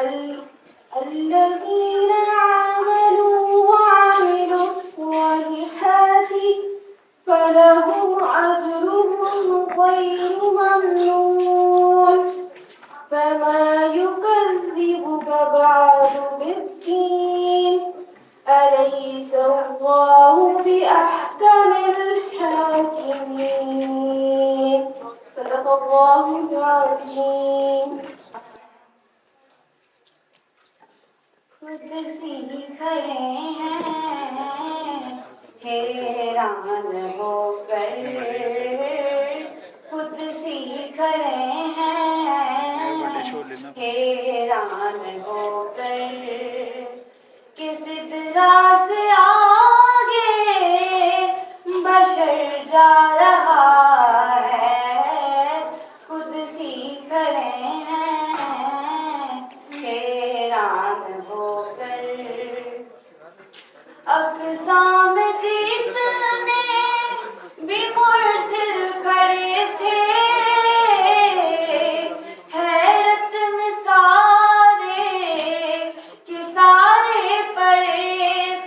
ال- الذين آمنوا وعملوا الصالحات فلهم أجرهم غير ممنون فما يكذبك بعد بالدين أليس الله بأحكم الحاكمين صدق الله العظيم खुद सी खड़े हैं हैरान होकर खुद सी खड़े हैं हैरान होकर किस तरह से आगे बशर जा रहा है खुद सी खड़े हैं हैरान होकर अक़साम जीतने भी मुरसिल खड़े थे हैरत में सारे के सारे पड़े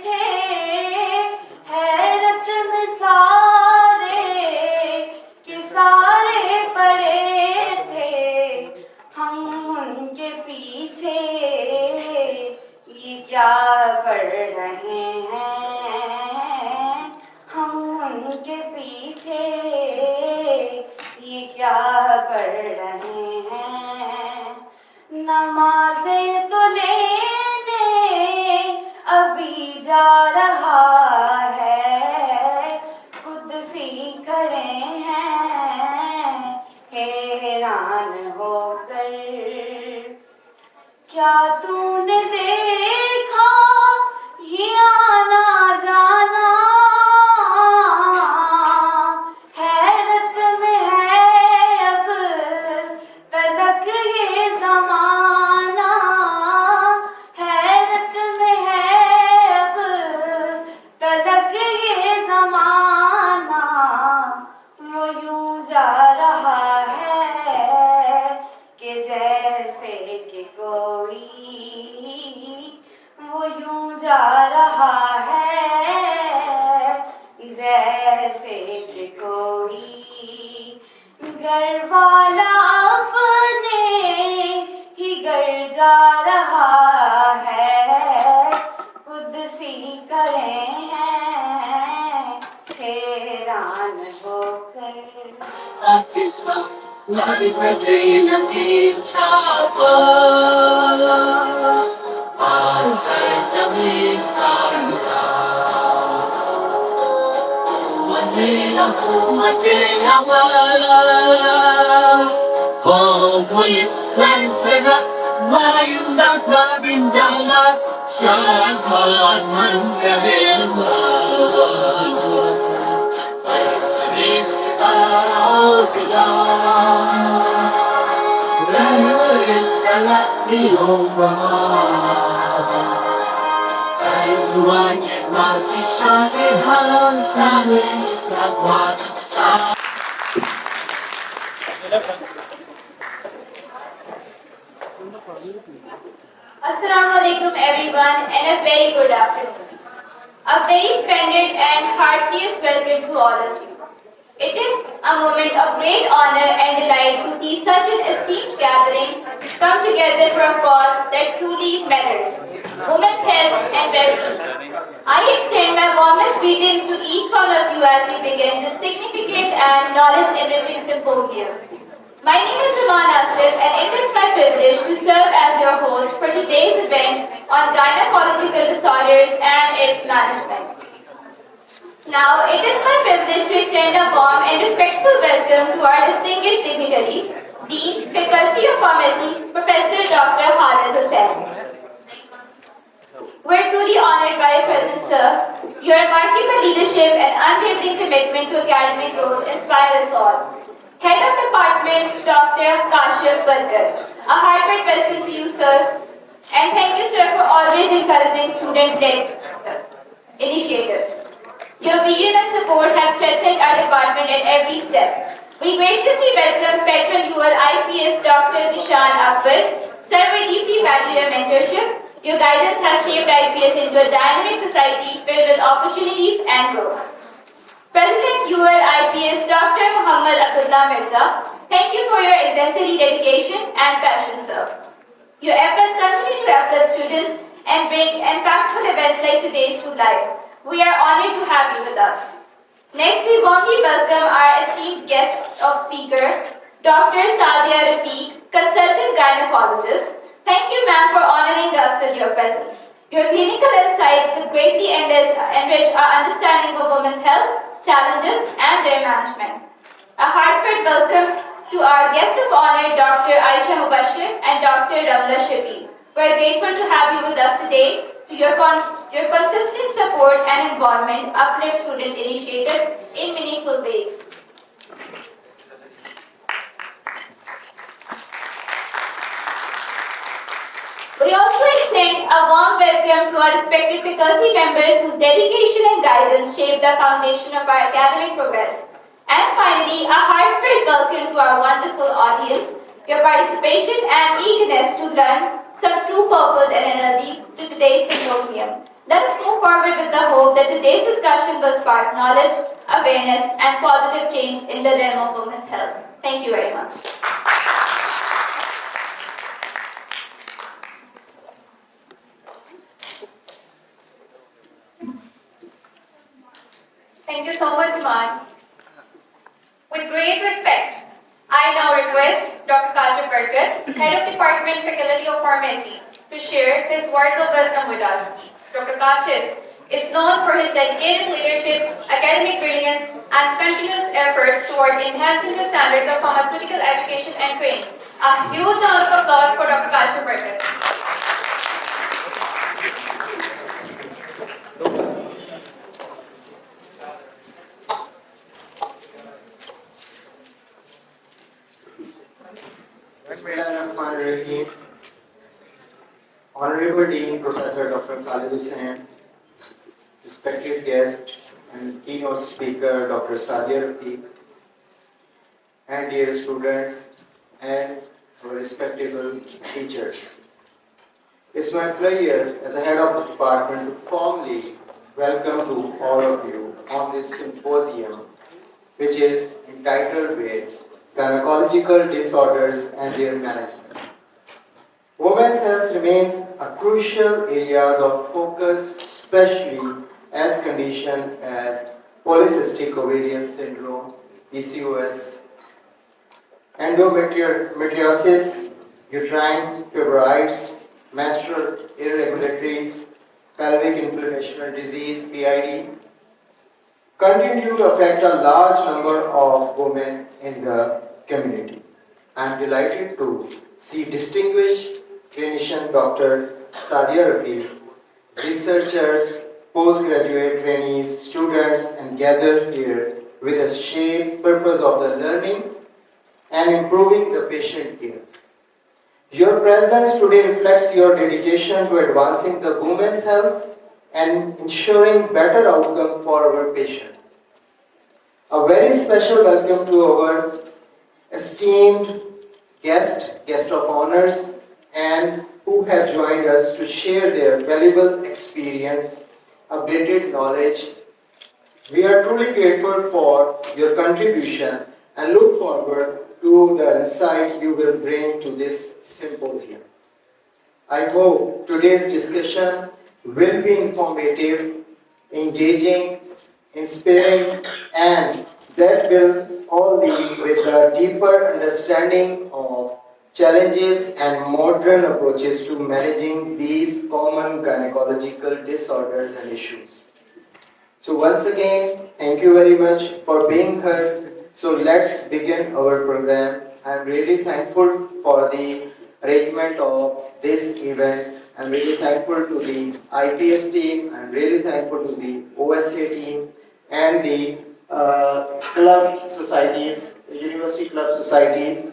थे हैरत में सारे के सारे पड़े थे हम उनके पीछे ये क्या पढ़ रहे हैं हम उनके पीछे ये क्या पढ़ रहे हैं नमाज़ें तो लेने अभी जा रहा है खुद सी खड़े हैं हैरान होकर क्या तूने देखा ये आना जाना हैरत में है अब तलक ये ज़माना हैरत में है अब तलक ये ज़माना वो यूं जा रहा है कि जैसे कि कोई वो यूं जा रहा है जैसे कि कोई घर वाला अपने ही घर जा रहा है खुद सी खड़े हैं हैरान होकर Happy birthday in the tower. On sides of the one day of one day of love. Oh, it's like the lion that I've been down at. Shine on the hill. It's all belong. Let me over. Everyone must be shining hands and it's that was sound. Assalamu alaikum everyone and a very good afternoon. A very splendid and heartiest welcome to all of you. It is a moment of great honor and delight to see such an esteemed gathering come together for a cause that truly matters, women's health and well-being. I extend my warmest greetings to each one of you as we begin this significant and knowledge-enriching symposium. My name is Zaman Asif and it is my privilege to serve as your host for today's event on gynecological disorders and its management. Now, it is my privilege to extend a warm and respectful welcome to our distinguished dignitaries, Dean, Faculty of Pharmacy, Professor Dr. Khalid Hussain. We're truly honored by your presence, sir. Your remarkable leadership and unwavering commitment to academic growth inspire us all. Head of Department, Dr. Kashif Badr. A heartfelt welcome to you, sir. And thank you, sir, for always encouraging student-led initiatives. Your vision and support have strengthened our department at every step. We graciously welcome Federal UL IPS Dr. Nishan Akbar, Sir, we deeply value your mentorship. Your guidance has shaped IPS into a dynamic society filled with opportunities and growth. President UL IPS Dr. Muhammad Abdullah Mirza, thank you for your exemplary dedication and passion, sir. Your efforts continue to uplift students and bring impactful events like today's to life. We are honored to have you with us. Next, we warmly welcome our esteemed guest of speaker, Dr. Sadia Rafiq, consultant gynecologist. Thank you, ma'am, for honoring us with your presence. Your clinical insights will greatly enrich our understanding of women's health, challenges, and their management. A heartfelt welcome to our guest of honor, Dr. Aisha Mubashir and Dr. Ramla Shafi. We're grateful to have you with us today. Your consistent support and involvement uplift student initiatives in meaningful ways. We also extend a warm welcome to our respected faculty members whose dedication and guidance shape the foundation of our academic progress. And finally, a heartfelt welcome to our wonderful audience. Your participation and eagerness to learn some true purpose and energy to today's symposium. Let us move forward with the hope that today's discussion will spark knowledge, awareness, and positive change in the realm of women's health. Thank you very much. Thank you so much, Iman. With great respect, I now request Dr. Kashif Barkat, Head of Department Faculty of Pharmacy, to share his words of wisdom with us. Dr. Kashif is known for his dedicated leadership, academic brilliance, and continuous efforts toward enhancing the standards of pharmaceutical education and training. A huge round of applause for Dr. Kashif Barkat. Bismillahirrahmanirrahim. Honorable Dean Professor Dr. Khalid Hussain, respected guest and keynote speaker Dr. Sadia Rafiq, and dear students and our respectable teachers. It's my pleasure as a head of the department to formally welcome to all of you on this symposium, which is entitled with Gynecological Disorders and Their Management. Women's health remains a crucial area of focus, especially as conditions as polycystic ovarian syndrome, PCOS, endometriosis, uterine fibroids, menstrual irregularities, pelvic inflammational disease, PID, continue to affect a large number of women in the community. I am delighted to see distinguished clinician Dr. Sadia Rafiq, researchers, postgraduate trainees, students, and gathered here with a shared purpose of the learning and improving the patient care. Your presence today reflects your dedication to advancing the women's health and ensuring better outcome for our patients. A very special welcome to our esteemed guest of honors, and who have joined us to share their valuable experience, updated knowledge. We are truly grateful for your contribution and look forward to the insight you will bring to this symposium. I hope today's discussion will be informative, engaging, inspiring, and that will all lead with a deeper understanding of challenges and modern approaches to managing these common gynecological disorders and issues. So once again, thank you very much for being here. So let's begin our program. I'm really thankful for the arrangement of this event. I'm really thankful to the IPS team. I'm really thankful to the OSA team and the club societies, university club societies,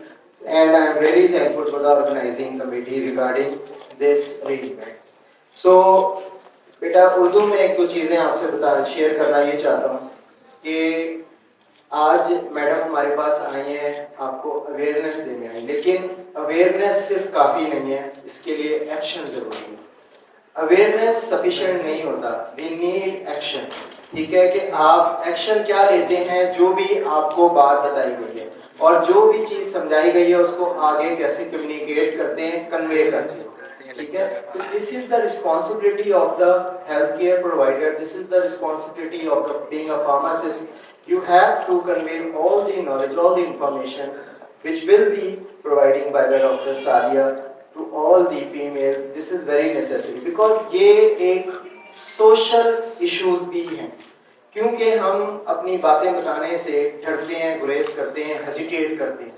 and I'm really thankful for the organizing committee regarding this arrangement. So, बेटा उर्दू में एक दो चीज़ें आपसे share करना ये चाहता हूँ कि आज मैडम हमारे पास आई हैं आपको अवेयरनेस देने आई, लेकिन अवेयरनेस सिर्फ काफ़ी नहीं है, इसके लिए एक्शन ज़रूरी है। अवेयरनेस सफिशिएंट नहीं होता, वी नीड एक्शन। ठीक है कि आप एक्शन क्या लेते हैं, जो भी आपको बात बताई गई है और जो भी चीज़ समझाई गई है उसको आगे कैसे कम्युनिकेट करते हैं, कन्वे करते हैं। ठीक है, तो this is the responsibility of the health care provider, this is the responsibility of the being a pharmacist. You have to convey all the knowledge, all the information which will be providing by the Dr. Sadia to all the females. This is very necessary because ये एक social issues भी हैं, क्योंकि हम अपनी बातें बताने से डरते हैं, गुरेज करते हैं, हेजिटेट करते हैं.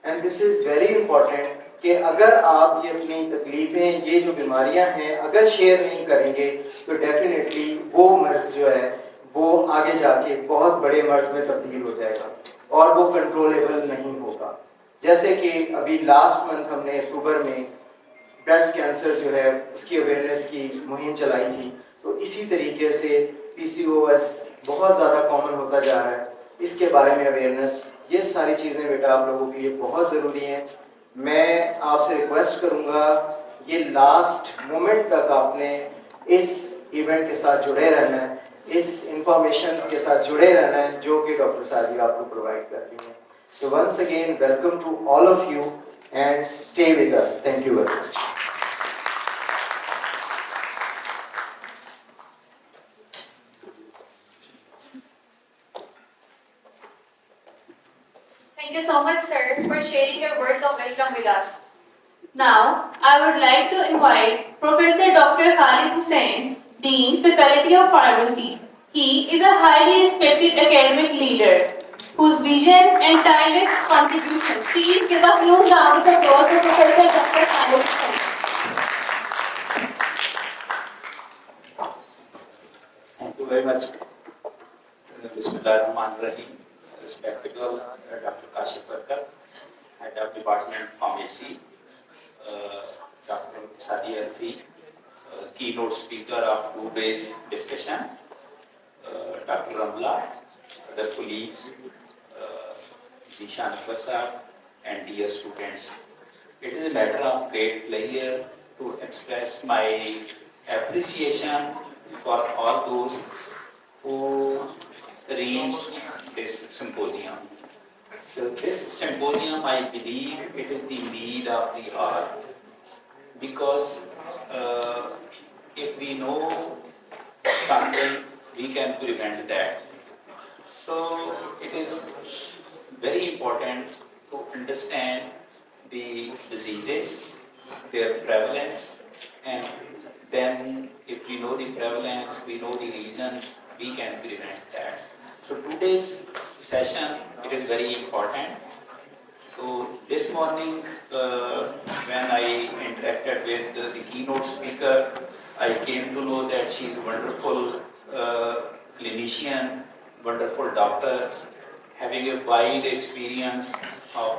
And this is very important कि अगर आप ये अपनी तकलीफ़ें, ये जो बीमारियां हैं, अगर शेयर नहीं करेंगे तो डेफिनेटली वो मर्ज जो है वो आगे जाके बहुत बड़े मर्ज में तब्दील हो जाएगा और वो कंट्रोलेबल नहीं होगा. जैसे कि अभी लास्ट मंथ हमने अक्टूबर में ब्रेस्ट कैंसर जो है उसकी अवेयरनेस की मुहिम चलाई थी, तो इसी तरीके से PCOS बहुत ज़्यादा कॉमन होता जा रहा है, इसके बारे में अवेयरनेस, ये सारी चीज़ें बेटा आप लोगों के लिए बहुत ज़रूरी हैं. मैं आपसे रिक्वेस्ट करूँगा ये लास्ट मोमेंट तक आपने इस इवेंट के साथ जुड़े रहना है, इस इंफॉर्मेशन के साथ जुड़े रहना है जो कि डॉक्टर सादिया आपको प्रोवाइड करती हैं. So once again welcome to all of you and stay with us. Thank you very much. Thank you so much, sir, for sharing your words of wisdom with us. Now, I would like to invite Professor Dr. Khalid Hussain, Dean, Faculty of Pharmacy. He is a highly respected academic leader whose vision and tireless contribution. Please give a huge round of applause to Professor Dr. Khalid Hussain. Thank you very much. Bismillahirrahmanirrahim. Respectable Dr. Kashif Parkar, Head of Department Pharmacy, Dr. Sadia Alfi, keynote speaker of today's discussion, Dr. Ramla, other colleagues, Zishan Akbar, and dear students. It is a matter of great pleasure to express my appreciation for all those who arranged this symposium. So this symposium, I believe, it is the need of the hour, because if we know something, we can prevent that. So it is very important to understand the diseases, their prevalence, and then if we know the prevalence, we know the reasons, we can prevent that. So today's session, it is very important. So this morning, when I interacted with the keynote speaker, I came to know that she is a wonderful clinician, wonderful doctor, having a wide experience of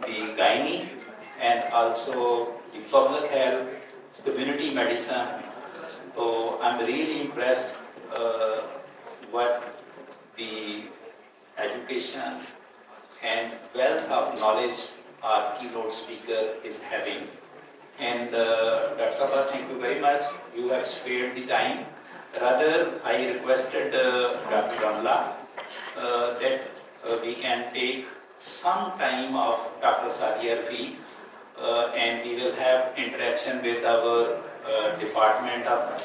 the gynae and also the public health, community medicine. So I'm really impressed what the education and wealth of knowledge our keynote speaker is having. And Dr. Sabha, thank you very much. You have spared the time. Rather, I requested Dr. Ramla that we can take some time of Dr. Sadia Alfi, and we will have interaction with our Department of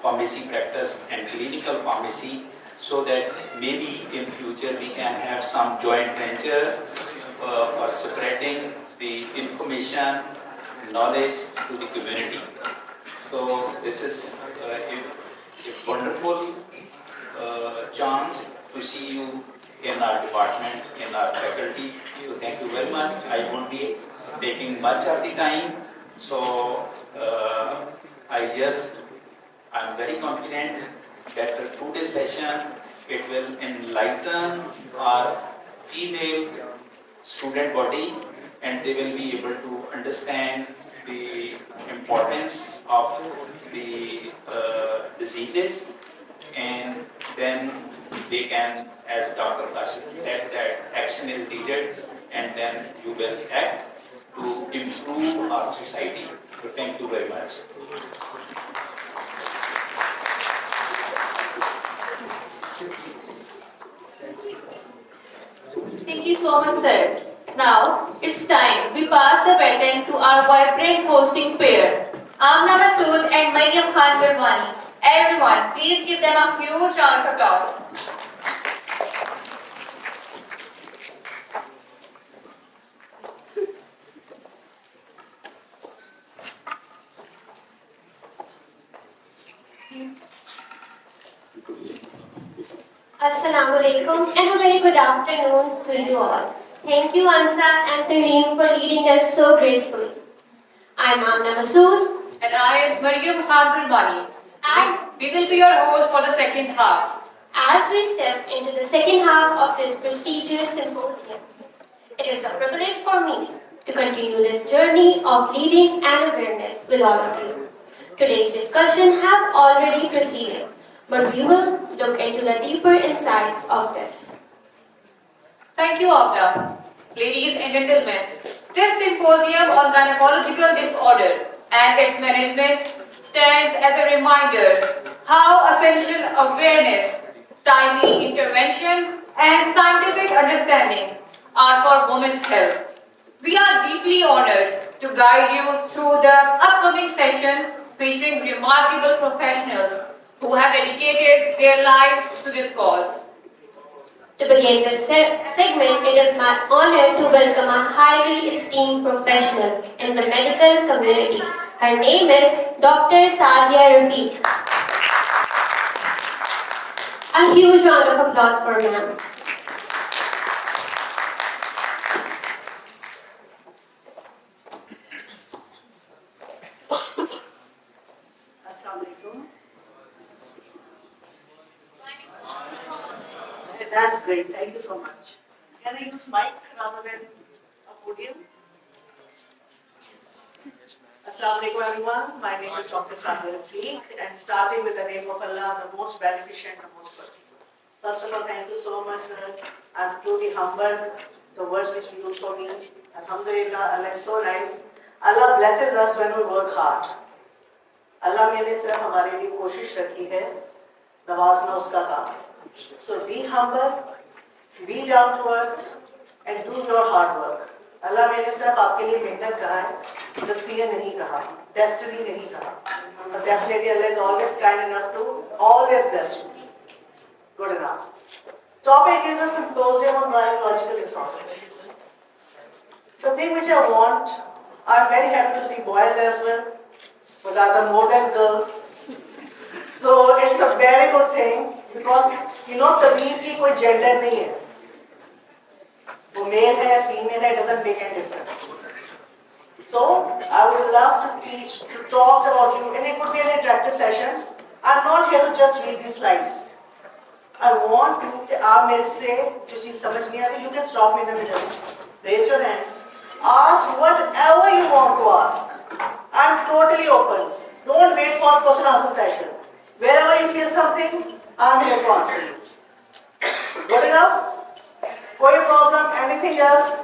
Pharmacy Practice and Clinical Pharmacy, so that maybe in future we can have some joint venture for spreading the information, knowledge to the community. So this is a wonderful chance to see you in our department, in our faculty. So thank you very much. I won't be taking much of the time. So I'm very confident that today's session, it will enlighten our female student body, and they will be able to understand the importance of the diseases, and then they can, as Dr. Kashif said, that action is needed and then you will act to improve our society. So thank you very much. Thank you so much, sir. Now, it's time we pass the baton to our vibrant hosting pair. Amna Masood and Mariam Khan Gurwani. Everyone, please give them a huge round of applause. Assalamu alaikum and a very good afternoon to you all. Thank you Ansa and Tareem for leading us so gracefully. I'm Amna Masood And I am Mariam Khan Gurwani. and We will be your host for the second half. as we step into the second half of this prestigious symposium, it is a privilege for me to continue this journey of leading and awareness with all of you. Today's discussion have already proceeded, but we will look into the deeper insights of this. Thank you, Abda. Ladies and gentlemen, this symposium on gynecological disorder and its management stands as a reminder how essential awareness, timely intervention, and scientific understanding are for women's health. We are deeply honored to guide you through the upcoming session featuring remarkable professionals who have dedicated their lives to this cause. To begin this segment, it is my honor to welcome a highly esteemed professional in the medical community. Her name is Dr. Sadia Rafiq. A huge round of applause for ma'am. Assalamu alaikum. That's great. Thank you so much. Can I use mic rather than a podium? Assalamu alaikum everyone. My name is Dr. Sadia Rafiq, and starting with the name of Allah, the most beneficent, the most merciful. First of all, thank you so much, sir. I'm truly humbled. The words which you use for me. Alhamdulillah, Allah is so nice. Allah blesses us when we work hard. अल्लाह मैंने सिर्फ हमारे लिए कोशिश रखी है नवाजना उसका काम so be humble, be down to earth and do your hard work. अल्लाह मैंने सिर्फ आपके लिए मेहनत कहा है नसीहत नहीं कहा destiny नहीं कहा but definitely Allah is always kind enough to always bless you. Good enough. Topic is a symposium on gynecological disorders. The thing which I want, I'm very happy to see boys as well, but rather more than girls. So it's a very good thing because you know तबीब की कोई gender नहीं है. वो male है, female है, doesn't make any difference. So I would love to teach, to talk about you, and it could be an interactive session. I'm not here to just read these slides. I want you to आप मेरे से जो चीज समझ नहीं आती, you can stop me in the middle. Raise your hands. Ask whatever you want to ask. I'm totally open. Don't wait for question answer session. Wherever you feel something, I'm here to answer you. Good enough? कोई problem? Anything else?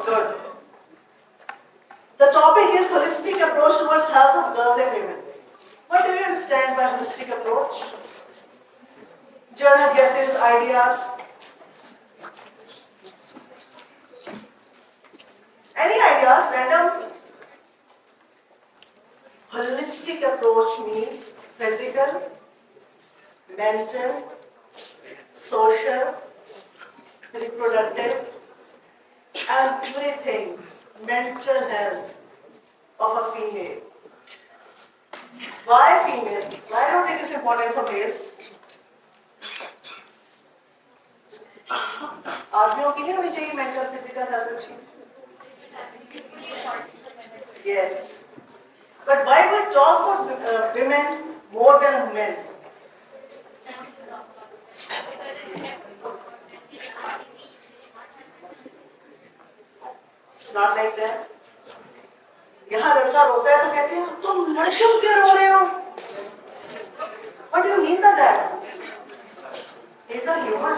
Good. The topic is holistic approach towards health of girls and women. What do you understand by holistic approach? General guesses, ideas? Any ideas? Random? Holistic approach means physical, mental, social, reproductive, everything, mental health of a female. Why females? Why don't it is important for males? आदमियों के लिए होनी चाहिए mental, physical health अच्छी. Yes. But why we talk about women more than men? It's not like that. यहाँ लड़का रोता है तो कहते हैं तुम लड़कियों क्यों रो रहे हो? What do you mean by that? Is a human,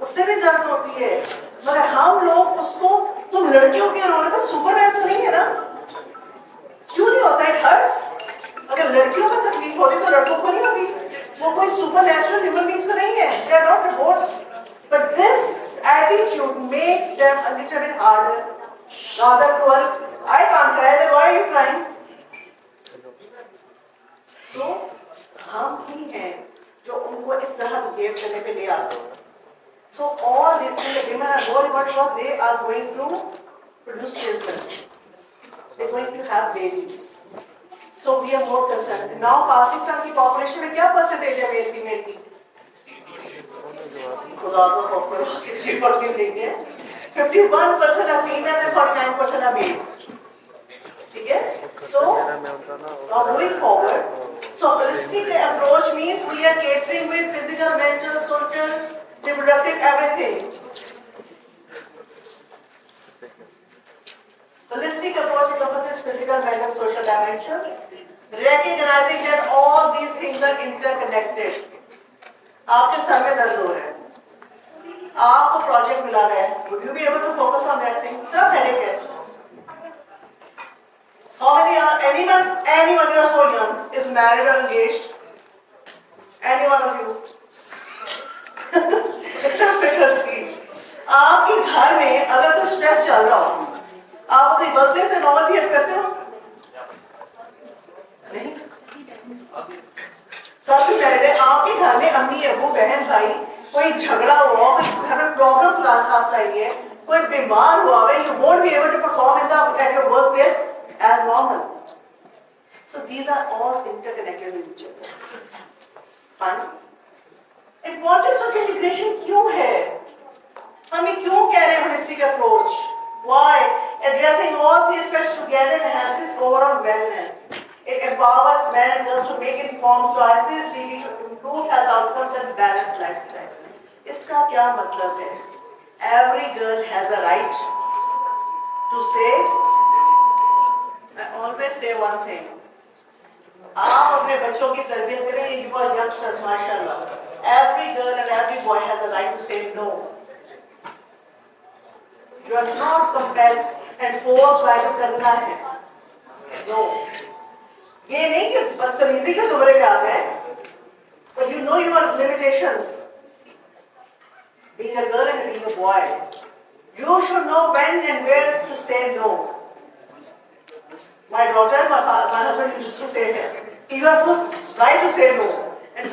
उससे भी दर्द होती है, मगर हम लोग उसको, तुम लड़कियों के रोल में सुपरमैन तो नहीं है ना, क्यों नहीं होता? It hurts. अगर लड़कियों को तकलीफ होती तो लड़कों को नहीं होती। वो कोई सुपर नेचुरल ह्यूमन बीइंग्स तो नहीं है, they are not robots, but this attitude makes them a little bit harder, rather cruel. I can't cry, then why are you crying? So हम ही हैं जो उनको इस तरह बिहेव करने पे ले आते हैं। So all these things that women are worried about because they are going to produce children. They're going to have babies. So we are more concerned. Now Pakistan की population में क्या percentage है मेल फीमेल की? खुदा को खौफ करो, 60% नहीं है। 51% are females and 49% are male. ठीक है? So now moving forward, so holistic approach means we are catering with physical, mental, social, reproductive, everything. Holistic approach encompasses physical, mental, social dimensions, recognizing that all these things are interconnected. आपके sir में दर्द हो रहा है, आपको project मिला है, would you be able to focus on that thing? सिर्फ हेडेक है। How many are, anyone you are so young is married or engaged? Any one of you? Except faculty. आपके घर में अगर कोई स्ट्रेस चल रहा हो, आप अपनी वर्क प्लेस में नॉर्मल बिहेव करते हो? नहीं। सबसे पहले आपके घर में अम्मी, अबू, बहन, भाई कोई झगड़ा हुआ, कोई घर में प्रॉब्लम खासा आई है, कोई बीमार हुआ है, you won't be able to perform at your workplace as normal. So these are all interconnected with each other. Fine. Importance of integration क्यों है? हम ये क्यों कह रहे हैं holistic approach? Why? Addressing all three aspects together enhances overall wellness. It empowers men and girls to make informed choices, leading to improved health outcomes and balanced lifestyle. इसका क्या मतलब है? Every girl has a right to say. I always say one thing. आप अपने बच्चों की तरबियत करें, you are youngsters, mashallah. Every girl and every boy has a right to say no. You are not compelled and forced right to करना है. No. ये नहीं कि बदतमीजी के ज़ुमरे में आ जाए, but you know your limitations. Being a girl and being a boy, you should know when and where to say no. My daughter, my husband used to say here, you have full right to say no. And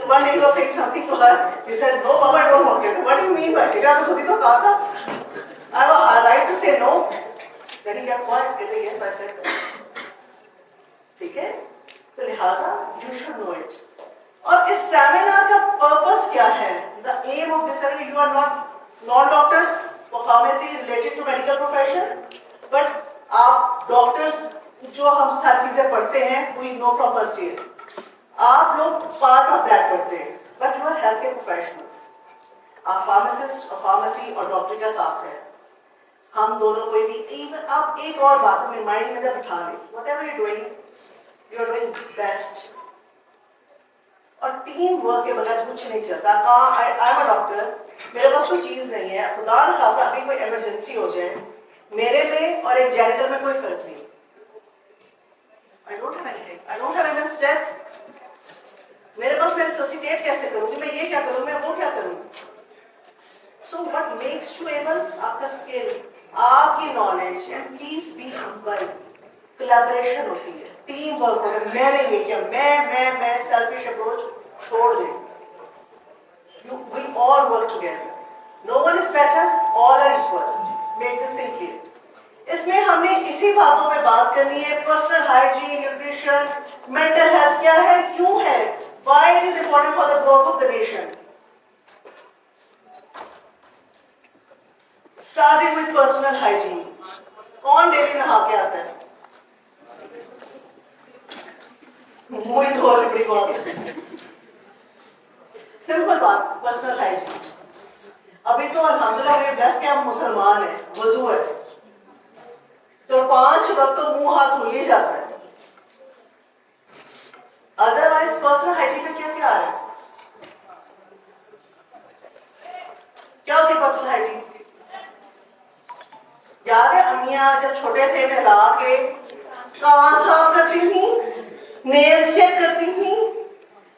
one day he was saying something to her. He said, "No, Mama, I don't want it." What do you mean by it? आपने खुद ही तो कहा था. I have a right to say no. Then he kept quiet. कहते yes, I said no. ठीक है? तो लिहाजा you should know it. और इस सेमिनार का पर्पस क्या है? The aim of this seminar, you are not non-doctors for pharmacy related to medical profession, but आप डॉक्टर्स जो हम सारी चीजें पढ़ते हैं, we know from first year. आप लोग पार्ट ऑफ दैट पढ़ते हैं, but you are healthcare professionals. आप फार्मासिस्ट और फार्मेसी और डॉक्टर का साथ है. हम दोनों कोई भी, even आप एक और बात अपने माइंड में बिठा लें, whatever you're doing, you're doing best. और टीम वर्क के बगैर कुछ नहीं चलता. आई एम अ डॉक्टर, मेरे पास कोई चीज नहीं है, खुदा न खासा अभी कोई इमरजेंसी हो जाए, मेरे में और एक जैनिटर में कोई फर्क नहीं. I don't have anything. I don't have enough strength. मेरे पास मैं रिससिटेट कैसे करूँगी, मैं ये क्या करूँ, मैं वो क्या करूँ. So what makes you able? आपका स्किल, आपकी knowledge, and please be humble. Collaboration होती है, टीम वर्क होता है. मैंने ये किया, मैं सेल्फिश अप्रोच छोड़ दें. We all work together. No one is better, all are equal. Make this thing clear. इसमें हमने इसी बातों पे बात करनी है. Personal hygiene, nutrition, mental health क्या है, क्यों है, why it is important for the growth of the nation. Starting with personal hygiene. कौन डेली नहा के आता है? मुझे तो बड़ी बात है. सिंपल बात, पर्सनल हाइजीन. अभी तो अल्हम्दुलिल्लाह वे ब्लेस्ड कि हम मुसलमान हैं, वजू है, तो 5 वक्त तो मुंह हाथ धुल ही जाता है. अदरवाइज पर्सनल हाइजीन में क्या क्या आ रहा है? याद है अम्मियाँ जब छोटे थे नहला के कान साफ करती थी, नेल्स चेक करती थी,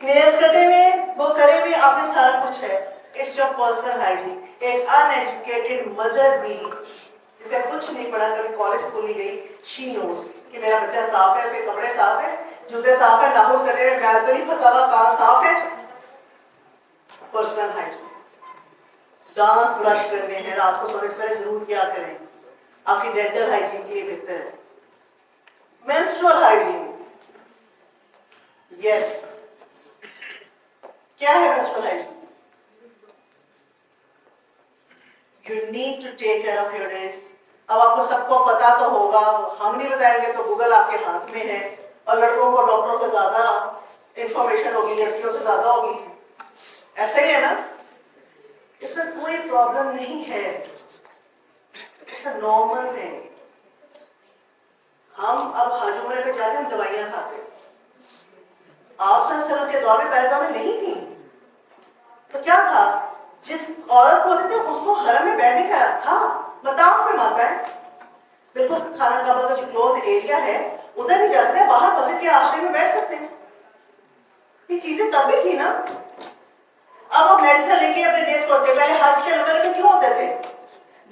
नेल्स कटे हुए वो करे हुए, आपने सारा कुछ है। It's your personal hygiene. एक अनएजुकेटेड मदर भी जिसे कुछ नहीं पढ़ा, कभी कॉलेज स्कूल नहीं गई, शी नोस कि मेरा बच्चा साफ है, उसके कपड़े साफ है, जूते साफ है, नाखून कटे हुए, मैल तो नहीं फंसा हुआ, कान साफ है। Personal hygiene. दांत ब्रश करने हैं, रात को सोने से पहले जरूर क्या करें, आपकी डेंटल हाइजीन के लिए बेहतर है। मेंस्ट्रुअल हाइजीन, यस, क्या है menstrual hygiene? You need to take care of your days. अब आपको सबको पता तो होगा, हम नहीं बताएंगे तो गूगल आपके हाथ में है, और लड़कों को डॉक्टरों से ज्यादा इंफॉर्मेशन होगी, लड़कियों से ज्यादा होगी, ऐसे ही है ना? इसमें कोई प्रॉब्लम नहीं है, इट्स नॉर्मल है। हम अब हज उम्र पे जाते हम दवाइयां खाते, आप सल्लल्लाहु के दौर में पहले दौर में नहीं थी, तो क्या था, जिस औरत को होते थे उसको हरम में बैठने का था, मताफ में मानता है, बिल्कुल खाना काबा का जो क्लोज एरिया है उधर नहीं जाते थे, बाहर मस्जिद के आखिरी में बैठ सकते हैं। ये चीजें तब भी थी ना। अब वो मेडिसिन लेके अपने डेज करते, पहले हज के लेवल में क्यों होते थे?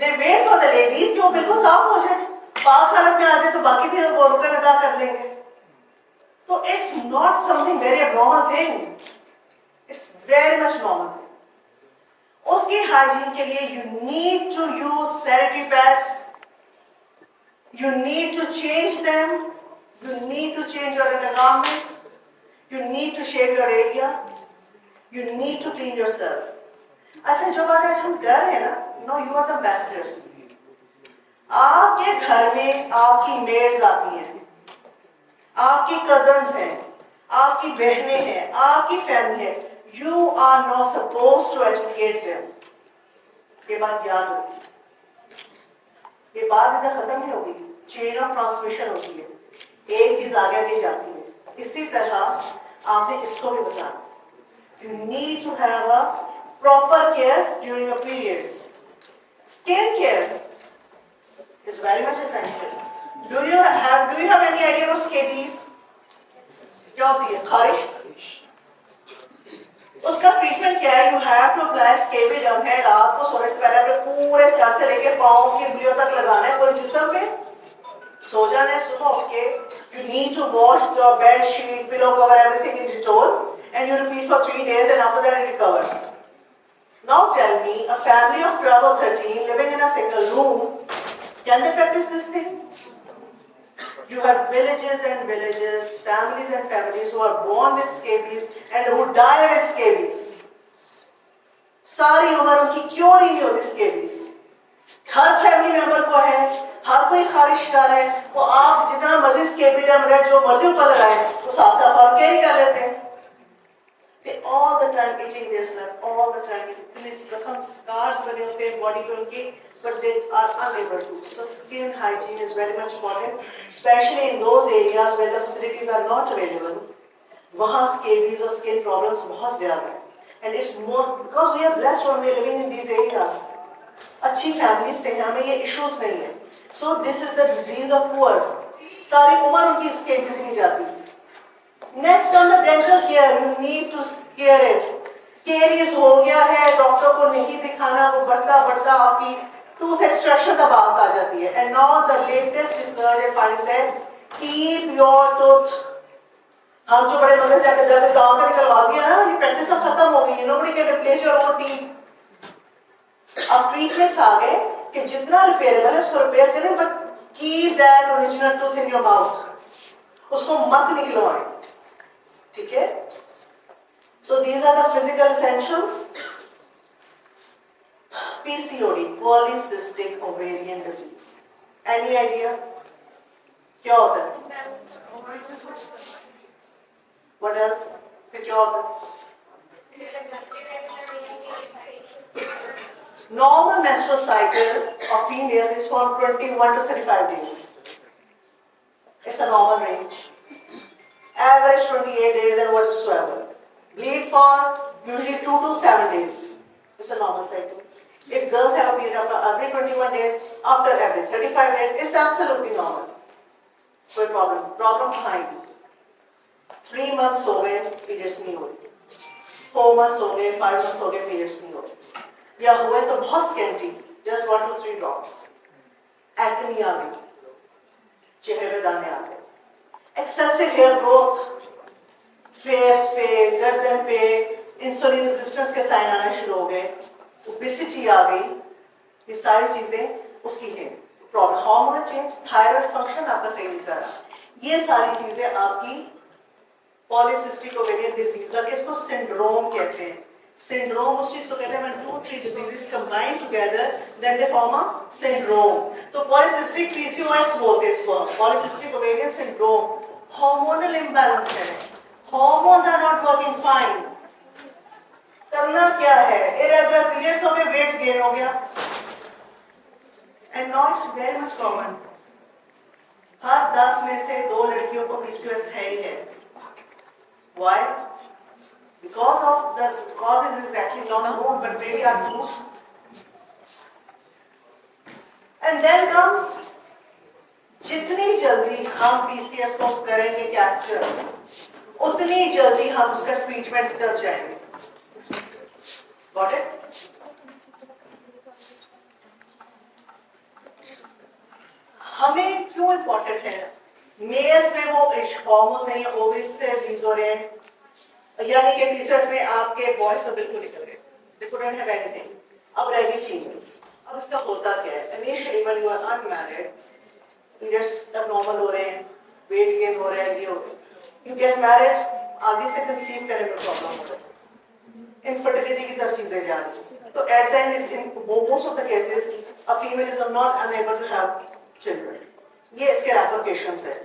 दे वेट फॉर द लेडीज कि वो बिल्कुल साफ हो जाए, पाक हालत में आ जाए तो बाकी फिर वो रुकन अदा कर लेंगे। तो it's not something very abnormal thing, it's very much normal. उसकी हाइजीन के लिए you need to use sanitary pads, you need to change them, you need to change your undergarments, you need to shave your area, you need to clean yourself. अच्छा, जो बात आज हम कर रहे हैं ना, no you are the ambassadors. आपके घर में आपकी मेड्स आती हैं, आपकी कजन्स हैं, आपकी बहनें हैं, आपकी फैमिली है, you are not supposed to educate them. ये बात याद रखिए, ये बात इधर खत्म नहीं होगी, चेन ऑफ ट्रांसमिशन होती है, एक चीज आगे आगे जाती है। इसी तरह आपने इसको भी बताया, you need to have a proper care during your periods. Skin care is very much essential. Do you have any idea what scabies? क्या होती है? खारिश। उसका ट्रीटमेंट क्या है? You have to apply scabidium है, रात को सोने से पहले अपने पूरे सर से लेके पाँव की उंगलियों तक लगाना है पूरे जिस्म पे, सो जाना है, सुबह उठ के you need to wash your bed sheet, pillow cover, everything in Dettol, and you repeat for 3 days, and after that it recovers. Now tell me, a family of 12 or 13 living in a single room, can they practice this thing? You have villages and villages, families and families who are born with scabies and who die with scabies. सारी उम्र उनकी क्यों नहीं होती scabies? हर family member को है, हर कोई खारिशकार है, वो आप जितना मर्जी स्केबिडियम लगाए, जो मर्जी ऊपर लगाए, वो साथ साथ फॉर्म कैरी कर लेते हैं। They all the time itching their skin, all the time इतने जख्म scars बने होते हैं बॉडी पे उनकी, but they are unable to. So skin hygiene is very much important, especially in those areas where the facilities are not available. वहाँ scabies और skin problems बहुत ज़्यादा हैं, and it's more because we are blessed when we are living in these areas. अच्छी family से हमें ये issues नहीं है। So this is the disease of poor. सारी उम्र उनकी scabies नहीं जाती। Next on the dental care, you need to care it. Caries हो गया है, डॉक्टर को नहीं दिखाना, वो बढ़ता बढ़ता आपकी tooth extraction तक बात आ जाती है। And now the latest research and findings है, keep your tooth. हम जो बड़े मजे से आकर दर्द दांत से निकलवा दिया ना, ये प्रैक्टिस अब खत्म हो गई। Nobody can replace your own teeth. अब ट्रीटमेंट्स आ गए कि जितना रिपेयरेबल है उसको रिपेयर करें, but keep that original tooth in your mouth, उसको मत निकलवाएं, ठीक है? So these are the physical essentials. PCOD, polycystic ovarian disease, any idea क्या होता है? What else? फिर क्या होता है? Normal menstrual cycle of females is from 21 to 35 days. It's a normal range. Average 28 days and whatsoever. Bleed for usually 2 to 7 days. It's a normal cycle. If girls have a period after every 21 days, after every 35 days, it's absolutely normal. कोई problem कहाँ आएगी? 3 months हो गए periods नहीं हो रही, 4 months हो गए, 5 months हो गए पीरियड्स नहीं हो रहे, या हुए तो बहुत scanty, just 1 to 3 drops, acne आ गई, चेहरे पे दाने आ गए, एक्सेसिव हेयर ग्रोथ, फेस पे, गर्दन पे इंसुलिन रेजिस्टेंस के साइन आना शुरू हो गए, ओबेसिटी आ गई, ये सारी चीजें उसकी है problem. Hormonal change, thyroid function आपका सही नहीं कर रहा, ये सारी चीजें आपकी पॉलीसिस्टिक ओवेरियन डिजीज, बल्कि इसको सिंड्रोम कहते हैं। सिंड्रोम उस चीज को कहते हैं when 2-3 diseases combine together then they form a syndrome। तो पॉलीसिस्टिक PCOS बोलते हैं इसको, polycystic ovarian syndrome. Hormonal imbalance है, hormones are not working fine. करना क्या है? इरेगुलर पीरियड्स हो गए, वेट गेन हो गया, and now it's very much common. हर 10 में से 2 लड़कियों को PCOS है ही है। Why? Because of the cause is exactly not known, but maybe our food. And then comes, जितनी जल्दी हम PCOS को करेंगे कैप्चर, उतनी जल्दी हम उसका ट्रीटमेंट कर जाएंगे। Got it? हमें क्यों इम्पोर्टेंट है? मेल्स में वो हार्मोन्स नहीं है, ओवरीज से रिलीज हो रहे हैं, यानी कि PCOS में आपके बॉयज तो बिल्कुल निकल गए, they couldn't have anything। अब रह गई फीमेल्स। अब इसका होता क्या है? Initially when you are unmarried, periods abnormal हो रहे हैं, weight gain हो रहा है, ये हो रहा है, you get married, आगे से कंसीव करने में प्रॉब्लम हो रहा है, infertility की तरफ चीजें जा रही हैं। तो at the end in most of the cases a female is not unable to have children। ये इसके ramifications है,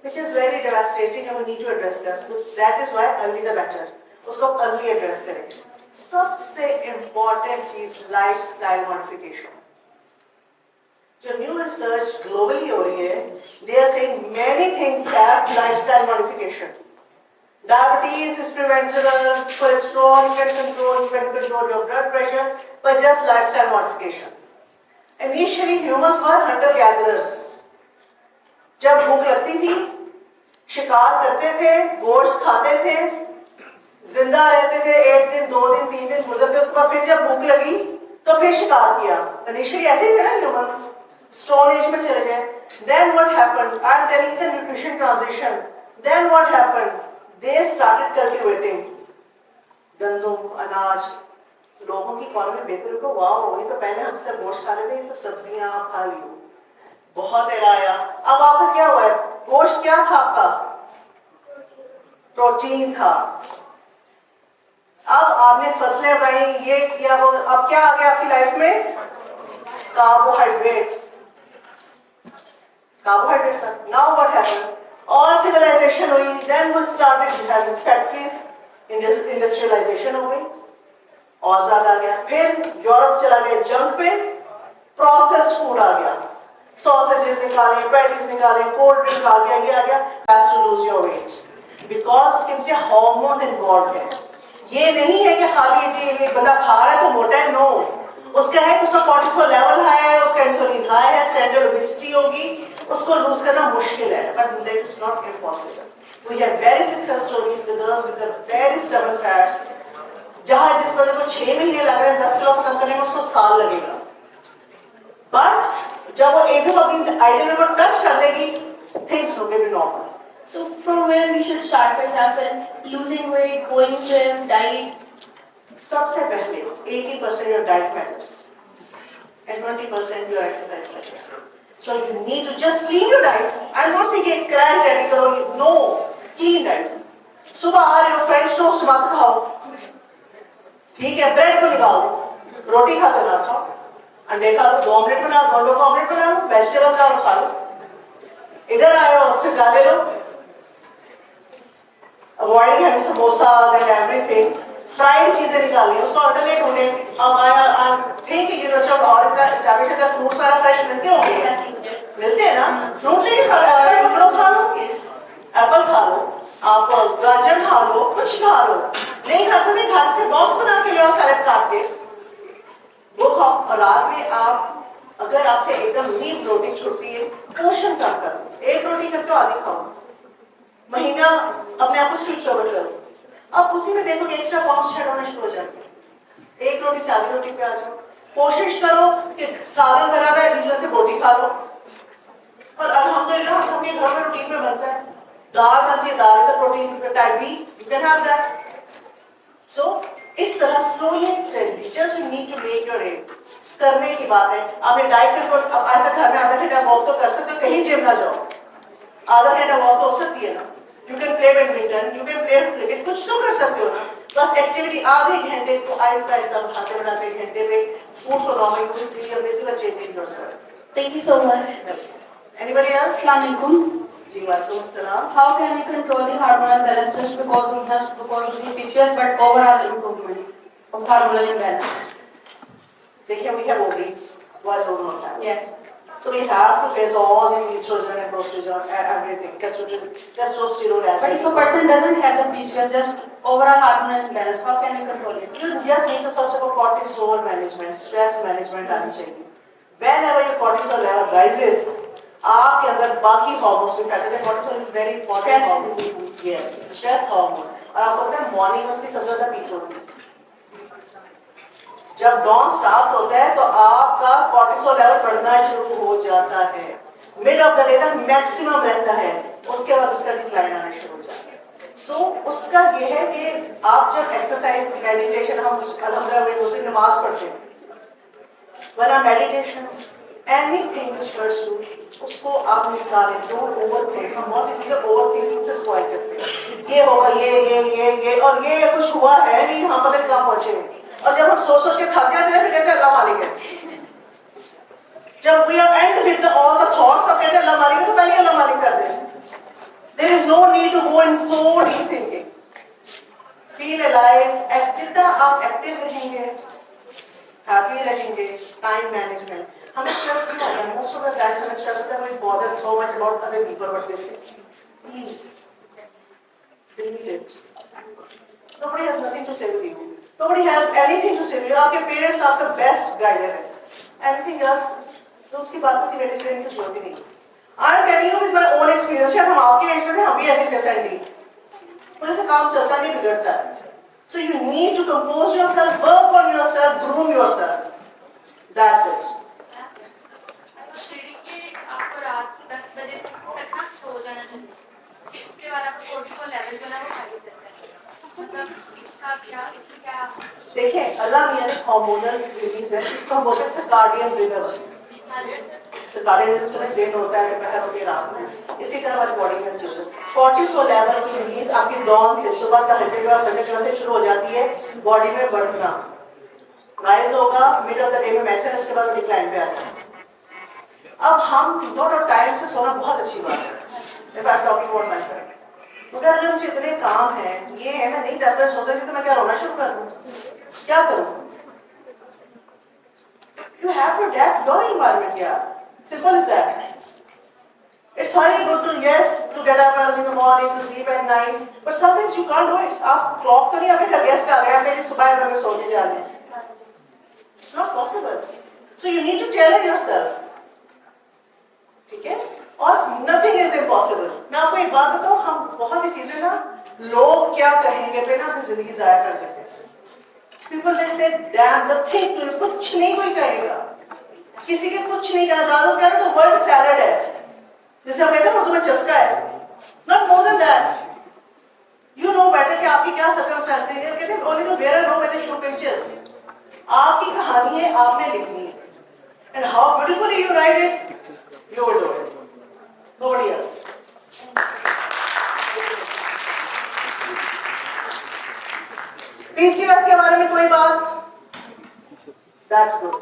which is very devastating and we need to address that। That is why early the better, उसको early address करें। सबसे important चीज lifestyle modification। जो new research globally हो रही है, they are saying many things have lifestyle modification। Diabetes is preventable, cholesterol you can control your blood pressure, but just lifestyle modification। Initially humans were hunter gatherers। जब भूख लगती थी शिकार करते थे, गोश्त खाते थे, जिंदा रहते थे, 1 दिन 2 दिन 3 दिन गुजरते, उसके बाद फिर जब भूख लगी तो फिर शिकार किया। इनिशियली ऐसे ही थे ना ह्यूमंस, स्टोन एज में चले गए। Then what happened? I am telling the nutrition transition. Then what happened? They started cultivating गंदम, अनाज। लोगों की इकोनॉमी बेहतर हो, वाह ये तो पहले हमसे गोश्त खा लेते हैं, तो सब्जियां आप खा ली, बहुत एरा आया। अब आपका क्या हुआ है? गोश्त क्या था आपका? प्रोटीन था। अब आपने फसलें उगाई, ये किया, वो, अब क्या आ गया आपकी लाइफ में? Carbohydrates. Carbohydrates. Now what happened? और सिविलाइजेशन हुई, then we started having factories, industrialisation हो गई और ज्यादा आ गया। फिर यूरोप चला गया जंक पे, प्रोसेस्ड फूड आ गया, सॉसेजेस निकाले, पैटीज निकाले, कोल्ड ड्रिंक आ गया, ये आ गया। Has to lose your weight because उसके पीछे हार्मोन्स इन्वॉल्व है। ये नहीं है कि खाली जी ये बंदा खा रहा है तो मोटा है, नो। उसका है कि उसका कोर्टिसोल लेवल हाई है, उसका इंसुलिन हाई है, स्टैंडर्ड ओबेसिटी होगी, उसको लूज करना मुश्किल है, but that is not impossible. We have very success stories, the girls with very stubborn fats, जहां जिस बंदे को 6 महीने लग रहे हैं 10 किलो खत्म करने में, उसको साल लगेगा। बट जब वो एक दफा अपनी आइडियल को टच कर लेगी, things will be normal. So from where we should start, for example, losing weight, going gym, diet? सबसे पहले 80% your diet matters and 20% your exercise matters. So you need to just clean your diet. I'm not saying कि crash diet करो, no, clean diet। सुबह आ रहे हो French toast मत खाओ, ठीक है, ब्रेड को निकालो, रोटी खा कर ना खाओ, अंडे खा लो, 2 ऑमलेट बना, 2 अंडों का ऑमलेट बना लो, वेजिटेबल्स डालो खा लो। इधर आए हो उससे डाले लो, avoiding having samosas and everything, fried चीजें निकालिए, उसको अल्टरनेट होने। अब I think university of Lahore का एस्टैब्लिश है, फ्रूट सारा फ्रेश मिलते होंगे, मिलते हैं ना, फ्रूट लेके खा लो, एप्पल खा लो, एप्पल खा लो, आप गाजर खा लो, कुछ खा लो, नहीं खा सकते घर से बॉक्स बना के ले आओ सैलेड काट के, वो खाओ और रात में आप अगर आपसे एकदम नींद रोटी छुटती है, पोषण कम करो, एक रोटी करके आधी खाओ, महीना अपने आप को स्विच ओवर करो, अब उसी में देखो कि एक्स्ट्रा पाउंड शेड होना शुरू हो जाते हैं। एक रोटी से आधी रोटी पे आ जाओ, कोशिश करो कि सालन भरा हुआ है बीच में से बोटी खा लो। और अल्हम्दुलिल्लाह सबके घर में रूटीन में बनता है, दाल बनती है, दाल से प्रोटीन टाइप भी you can have that. So इस तरह slowly and steadily just you need to make your aim करने की बात है। आपने डाइट कंट्रोल, अब ऐसा घर में आधा घंटा वॉक तो कर सकते हो, कहीं जिम ना जाओ, आधा घंटा वॉक तो हो सकती है ना, you can play badminton, you can play cricket, कुछ तो कर सकते हो ना। बस एक्टिविटी आधे घंटे को आहिस्ता आहिस्ता बढ़ाते बढ़ाते घंटे में फूड को normal to see a basic change in yourself. Thank you so much. Anybody else? Assalamu alaikum. जी वालेकुम अस्सलाम। How can we control the hormonal imbalance just because of the PCOS but overall improvement of hormonal imbalance? देखिए we have ovaries, boys don't know that. Yes. So we have to face all these estrogen and progesterone and everything, testosterone as But if a person doesn't have the PCOS, just overall hormonal imbalance, how can we control it? You just need to first of all cortisol management, stress management आनी चाहिए। Whenever your cortisol level rises, आपके अंदर बाकी hormones भी फैलते हैं। cortisol is very important Stress hormone. Yes, stress hormone। और आपको पता है मॉर्निंग में उसकी सबसे ज्यादा पीक होती है। जब डॉन स्टार्ट होता है तो आपका cortisol लेवल बढ़ना शुरू हो जाता है। मिड ऑफ द डे तक मैक्सिमम रहता है, उसके बाद उसका डिक्लाइन आना शुरू हो जाता है। सो उसका ये है कि आप जब एक्सरसाइज मेडिटेशन, हम अल्हम्दुलिल्लाह मुस्लिम नमाज पढ़ते हैं, when a meditation anything which hurts you उसको आप निकालें, डोंट ओवरथिंक। हम बहुत सी चीजें ओवरथिंकिंग से स्पॉइल करते हैं, ये होगा ये और ये कुछ हुआ है नहीं, हम पता नहीं कहाँ पहुंचे। और जब हम सोच सोच के थक जाते हैं फिर कहते हैं अल्लाह मालिक है। जब we are end with all the thoughts तब कहते हैं अल्लाह मालिक है, तो पहले अल्लाह मालिक कर दें। There is no need to go in so deep thinking. Feel alive, जितना आप एक्टिव रहेंगे, हैप्पी रहेंगे। टाइम मैनेजमेंट, हमें स्ट्रेस क्यों होता है? मोस्ट ऑफ द टाइम्स हमें स्ट्रेस होता है, we bother so much about other people what they say. Please delete it. Nobody has nothing to say with you. Nobody has anything to say with you. आपके parents आपका best guider है। Anything else तो उसकी बात की बेटे से इनकी जरूरत ही नहीं। I am telling you with my own experience, शायद हम आपके एज में थे, हम भी ऐसे थे सैंडी, पर ऐसे काम चलता नहीं, बिगड़ता है। So you need to compose yourself, work on yourself, groom yourself. That's it. आपको रात 10 बजे तक ना सो जाना चाहिए, कि उसके बाद आपका कोर्टिसोल लेवल जो है ना वो हाई हो जाता है। मतलब इसका क्या देखिए अल्लाह मियां ने हार्मोनल रिलीज में इसको हम बोलते हैं सर्काडियन रिदम। सर्काडियन रिदम सुने, दिन होता है, दोपहर होती है, रात में, इसी तरह हमारी बॉडी में चलता है। कोर्टिसोल लेवल की रिलीज आपकी डॉन से सुबह तहज्जुद के बाद फजर के बाद से शुरू हो जाती है, बॉडी में बढ़ना राइज होगा, मिड ऑफ द डे में मैक्सिमम, उसके बाद डिक्लाइन पे आ जाएगा। अब हम दोनों टाइम से सोना बहुत अच्छी बात है। If I am talking about my self, मगर अगर मुझे इतने काम हैं, ये है, मैं नहीं 10 बजे सो सकती तो मैं क्या रोना शुरू कर दूं? क्या करूं? You have to adapt your environment, यार। Simple as that. It's very good to to get up early in the morning, to sleep at night, but sometimes you can't do it. आप क्लॉक तो नहीं, आपके घर guest आ गए, मेरी सुबह में सोने जा रहे हैं। It's not possible. So you need to tell it yourself. ठीक है? और nothing is impossible. मैं आपको एक बात बताऊं, हम बहुत सी चीजें ना लोग क्या कहेंगे पे ना अपनी जिंदगी जाया कर देते हैं। People may say damn nothing to you, कुछ नहीं कोई कहेगा, किसी के कुछ नहीं कहा, ज्यादा से ज्यादा तो वर्ड सैलड है, जैसे हम कहते हैं उर्दू में चस्का है, not more than that. You know better कि आपकी क्या circumstances हैं, कहते हैं only the bearer know where the shoe pinches. आपकी कहानी है, आपने लिखनी है, and how beautifully you write it, you will do it. Nobody else. PCOS के बारे में कोई बात? That's good.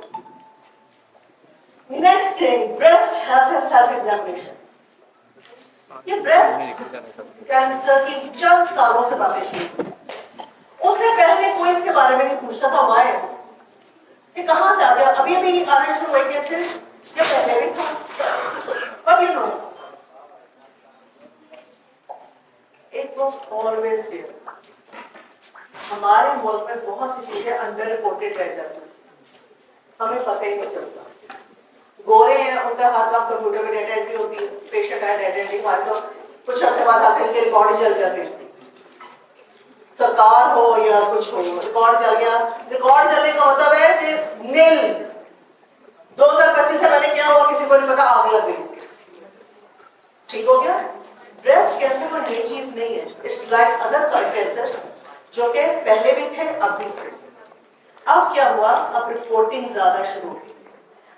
Next thing, breast health and self-examination. ये breast कैंसर की चंद सालों से बातें शुरू, उससे पहले कोई इसके बारे में नहीं पूछता था। why? ये कहाँ से आ गया? अभी अभी आना शुरू हुआ कैसे? ये पहले भी था, but you know, it was always there. हमारे मुल्क में बहुत सी चीजें अंडर रिपोर्टेड रह जाती हैं। हमें पता ही नहीं चलता। गोरे हैं, उनका हाथ आप कंप्यूटर में डेटा एंट्री होती है, पेशेंट आए डेटा एंट्री हमारे तो कुछ अर्से बाद आते हैं रिकॉर्ड ही जल जाते हैं। सरकार हो या कुछ हो, रिकॉर्ड जल गया। रिकॉर्ड जलने का मतलब है कि नील 2025 से पहले क्या हुआ किसी को नहीं पता, आग लग गई, ठीक हो गया। ब्रेस्ट कैंसर कोई नई चीज नहीं है, इट्स लाइक अदर कैंसर जो कि पहले भी थे अब भी थे। अब क्या हुआ, अब रिपोर्टिंग ज्यादा शुरू हुई,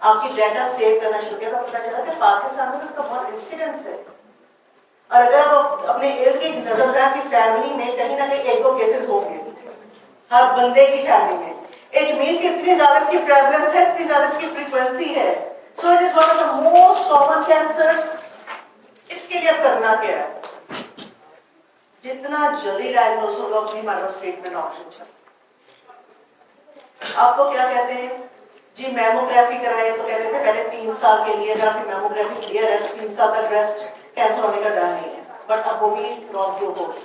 आपकी डाटा सेव करना शुरू किया, तो पता चला कि पाकिस्तान में इसका बहुत इंसिडेंस है। और अगर आप अपने इर्द गिर्द नजर रखें, आपकी फैमिली में कहीं ना कहीं एक दो केसेस होंगे, हर बंदे की फैमिली में। इट मींस कि इतनी ज्यादा इसकी प्रेवलेंस है, इतनी ज्यादा इसकी फ्रीक्वेंसी है। So it is one of the most common cancers. इसके लिए अब करना क्या है, जितना जल्दी डायग्नोस होगा उतनी हमारे पास ट्रीटमेंट ऑप्शन है। आपको क्या कहते हैं जी, मैमोग्राफी कराए तो कहते थे पहले 3 साल के लिए अगर आपकी मैमोग्राफी क्लियर है तो 3 साल तक ब्रेस्ट कैंसर होने का डर नहीं है। बट अब वो भी रॉन्ग प्रूफ हो गया,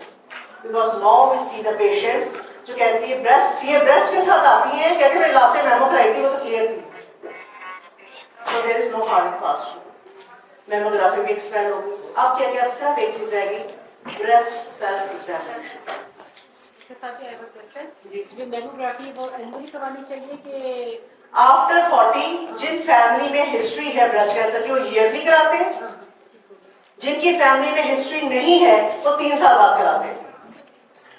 because now we see the patients जो कहती है ब्रेस्ट, ये ब्रेस्ट के साथ आती है, कहते हैं लास्ट टाइम मैमो कराई थी वो तो क्लियर थी। So there is no hard and fast, mammography भी एक्सपेंड होगी। अब क्या क्या, सिर्फ एक चीज रहेगी, ब्रेस्ट सेल्फ एग्जामिनेशन। मैमोग्राफी वो एनुअली करवानी चाहिए कि आफ्टर 40, जिन फैमिली में हिस्ट्री है ब्रेस्ट कैंसर की वो ईयरली कराते हैं, जिनकी फैमिली में हिस्ट्री नहीं है वो 3 साल बाद कराते हैं।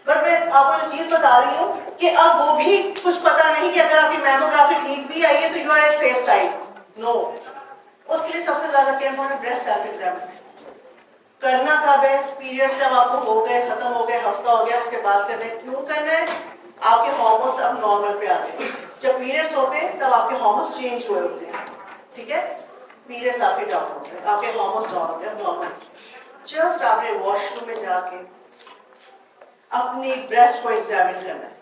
बट मैं आपको जो चीज बता रही हूँ कि अब वो भी कुछ पता नहीं कि अगर आपकी मैमोग्राफी ठीक भी आई है तो you are at safe side, no. उसके लिए सबसे ज्यादा क्या इम्पोर्टेंट, ब्रेस्ट सेल्फ एग्जामिनेशन करना कब है, पीरियड जब आपको हो गए, खत्म हो गए, हफ्ता हो गया, उसके बाद करना है। क्यों करना है, आपके हार्मोन्स अब नॉर्मल पे आ गए। जब पीरियड्स होते हैं तब आपके हार्मोन्स चेंज हुए होते हैं, ठीक है, पीरियड्स आपके डाउन होते हैं, आपके हार्मोन्स डाउन होते हैं नॉर्मल। जस्ट आपने वॉशरूम में जाके अपनी ब्रेस्ट को एग्जामिन करना है,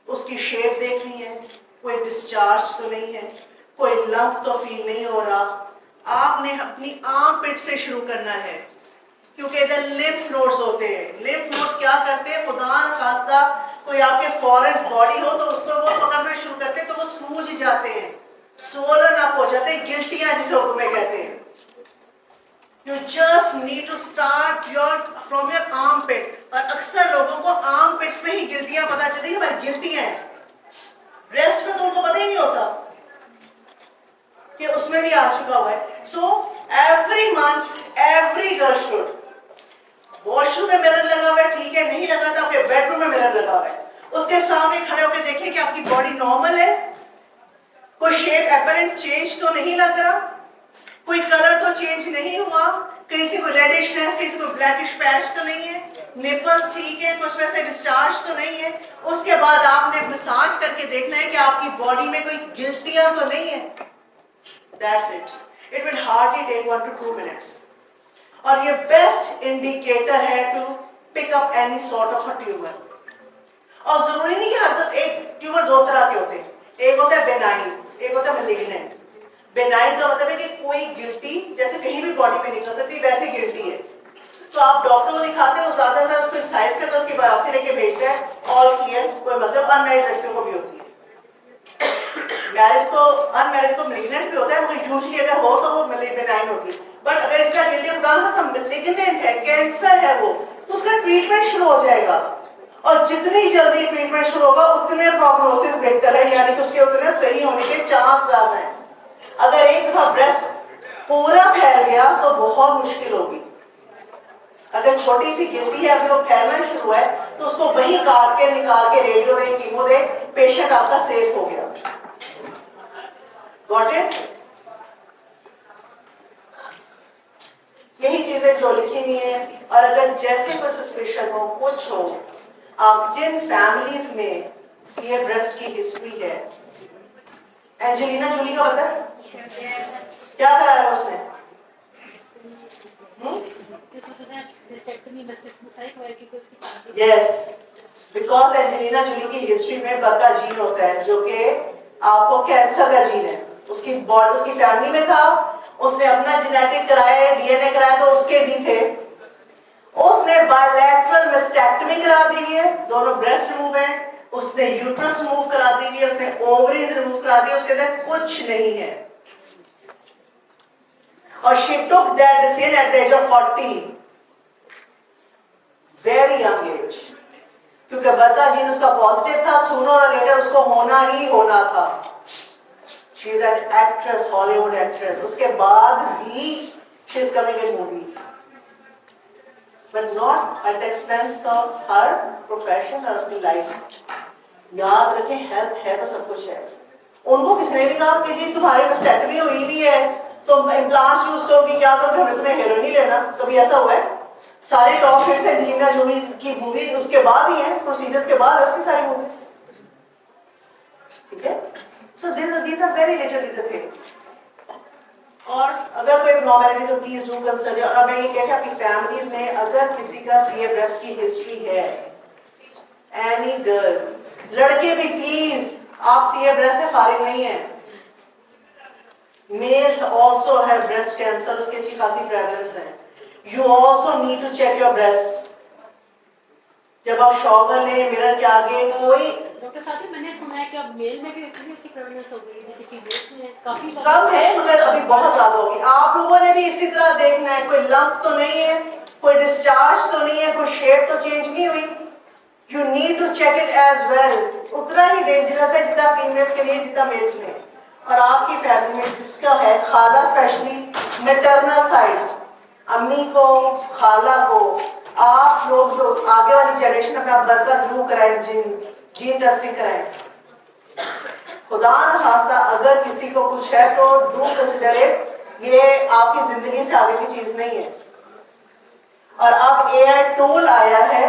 उसकी शेप देखनी है, कोई डिस्चार्ज तो नहीं है, कोई लंप तो फील नहीं हो रहा। आपने अपनी आर्मपिट से शुरू करना है, क्योंकि इधर लिम्फ नोड्स होते हैं। लिम्फ नोड्स क्या करते हैं, खुदा न खास्ता कोई आपके फॉरेन बॉडी हो तो उसको वो पकड़ना शुरू करते हैं तो वो सूज जाते हैं, स्वोलन अप हो जाते हैं, गिल्टियां जिसे उर्दू में कहते हैं। You just need to start from your armpit। और अक्सर लोगों को आर्मपिट्स में ही गिल्टियां पता चलती है, हमारी गिल्टियां हैं, ब्रेस्ट में तो उनको पता ही नहीं होता कि उसमें भी आ चुका हुआ है। So every month every girl should, washroom में मिरर लगा हुआ है, ठीक है, नहीं लगा तो आपके बेडरूम में मिरर लगा हुआ है, उसके सामने खड़े होकर देखिए कि आपकी बॉडी नॉर्मल है, कोई शेप अपरेंट चेंज तो नहीं लग रहा, कोई कलर तो चेंज नहीं हुआ, कहीं से कोई रेडिशनेस, कहीं से कोई ब्लैकिश पैच तो नहीं है, निपल्स ठीक है, कुछ वैसे डिस्चार्ज तो नहीं है। उसके बाद आपने मसाज करके देखना है कि आपकी बॉडी में कोई गिल्टियां तो नहीं है। That's it. It will hardly take 1 to 2 minutes. और ये बेस्ट इंडिकेटर है to pick up any sort of a tumour. और जरूरी नहीं कि हर एक ट्यूमर 2 तरह के होते हैं, एक होता है बेनाइन, एक होता है मैलिग्नेंट। बेनाइन का मतलब है कि कोई गिल्टी जैसे कहीं भी बॉडी में निकल सकती है, वैसी गिल्टी है, तो आप डॉक्टर को दिखाते हैं, वो ज्यादा से ज्यादा उसको एक्सरसाइज करता है, उसकी बायोप्सी लेके भेजता है, ऑल क्लियर, कोई मसला। अनमैरिड लड़कियों को भी होती है, मैरिड को, अनमैरिड को मैलिग्नेंट भी होता है, मगर यूजुअली अगर हो तो वो बेनाइन होती है। बट अगर इसका गिल्टी मैलिग्नेंट है, कैंसर है वो, तो उसका ट्रीटमेंट शुरू हो जाएगा, और जितनी जल्दी ट्रीटमेंट शुरू होगा उतने प्रोग्नोसिस बेहतर है, यानी कि उसके उतने सही होने के चांस ज्यादा है। अगर एक दफा ब्रेस्ट पूरा फैल गया तो बहुत मुश्किल होगी। अगर छोटी सी गिल्टी है, अभी वो फैलना शुरू है, तो उसको वहीं काट के निकाल के रेडियो दे, कीमो दे, पेशेंट आपका सेफ हो गया। Got it? यही चीजें जो लिखी हुई है। और अगर जैसे कोई सस्पेशन हो, कुछ हो, आप जिन फैमिलीज में सीए ब्रेस्ट की हिस्ट्री है, एंजेलिना जूली का पता है क्या कराया उसने? यस, बिकॉज एंजेलिना जूली की हिस्ट्री में बका जीन होता है जो कि आपको कैंसर का जीन है, उसकी बॉडी, उसकी फैमिली में था, उसने अपना जेनेटिक कराया, डीएनए कराया तो उसके भी थे। उसने बायलैटरल मेस्टेक्टमी करा दी है, दोनों ब्रेस्ट रिमूव है, उसने यूट्रस रिमूव करा दी है, उसने ओवरीज रिमूव करा दी, उसके अंदर कुछ नहीं है। और she took that decision at the age of 40, very young age, क्योंकि बता जीन उसका पॉजिटिव था, सूनर और लेटर उसको होना ही होना था। She is an actress, Hollywood actress. उसके बाद भी she is coming in movies, but not at the expense of her profession और अपनी लाइफ। याद रखें, हेल्थ है तो सब कुछ है। उनको किसने भी कहा कि जी तुम्हारी मस्टेक्टमी हुई भी है तो इम्प्लांट्स यूज करोगे, क्या करोगे, हमें तुम्हें हेरोइन नहीं लेना, कभी ऐसा हुआ है? सारे टॉप हिट्स है एंजेलिना जोली की मूवी उसके बाद ही है, प्रोसीजर्स के बाद है उसकी सारी मूवीज, ठीक है? सो these are very little things। और अगर कोई नॉर्मलिटी तो प्लीज डू कंसिडर। और अब मैं ये कहता कि फैमिलीज में अगर किसी का सीए ब्रेस्ट की हिस्ट्री है, एनी गर्ल, लड़के भी प्लीज, आप सीए ब्रेस्ट से फारिग नहीं है। Males also have breast cancer, उसकी अच्छी खासी प्रेवलेंस है। You also need to check your breasts। जब आप शॉवर लें मिरर के आगे, कोई डॉक्टर साहब मैंने सुना है कि अब मेल में भी इसकी प्रेवलेंस हो गई है, जैसे फीमेल्स में काफी कम है मगर अभी बहुत ज्यादा होगी। आप लोगों ने भी इसी तरह देखना है, कोई लंप तो नहीं है, कोई डिस्चार्ज तो नहीं है, कोई शेप तो चेंज नहीं हुई। You need to check it as well। उतना ही डेंजरस है जितना फीमेल्स के लिए जितना मेल्स में। और आपकी फैमिली में जिसका है, खाला स्पेशली मैटरनल साइड, अम्मी को, खाला को, आप लोग जो आगे वाली जनरेशन अपना ब्लड का जरूर कराएं, जीन टेस्टिंग कराएं। खुदा न खास्ता अगर किसी को कुछ है तो डू कंसिडर इट, ये आपकी जिंदगी से आगे की चीज नहीं है। और अब एआई टूल आया है,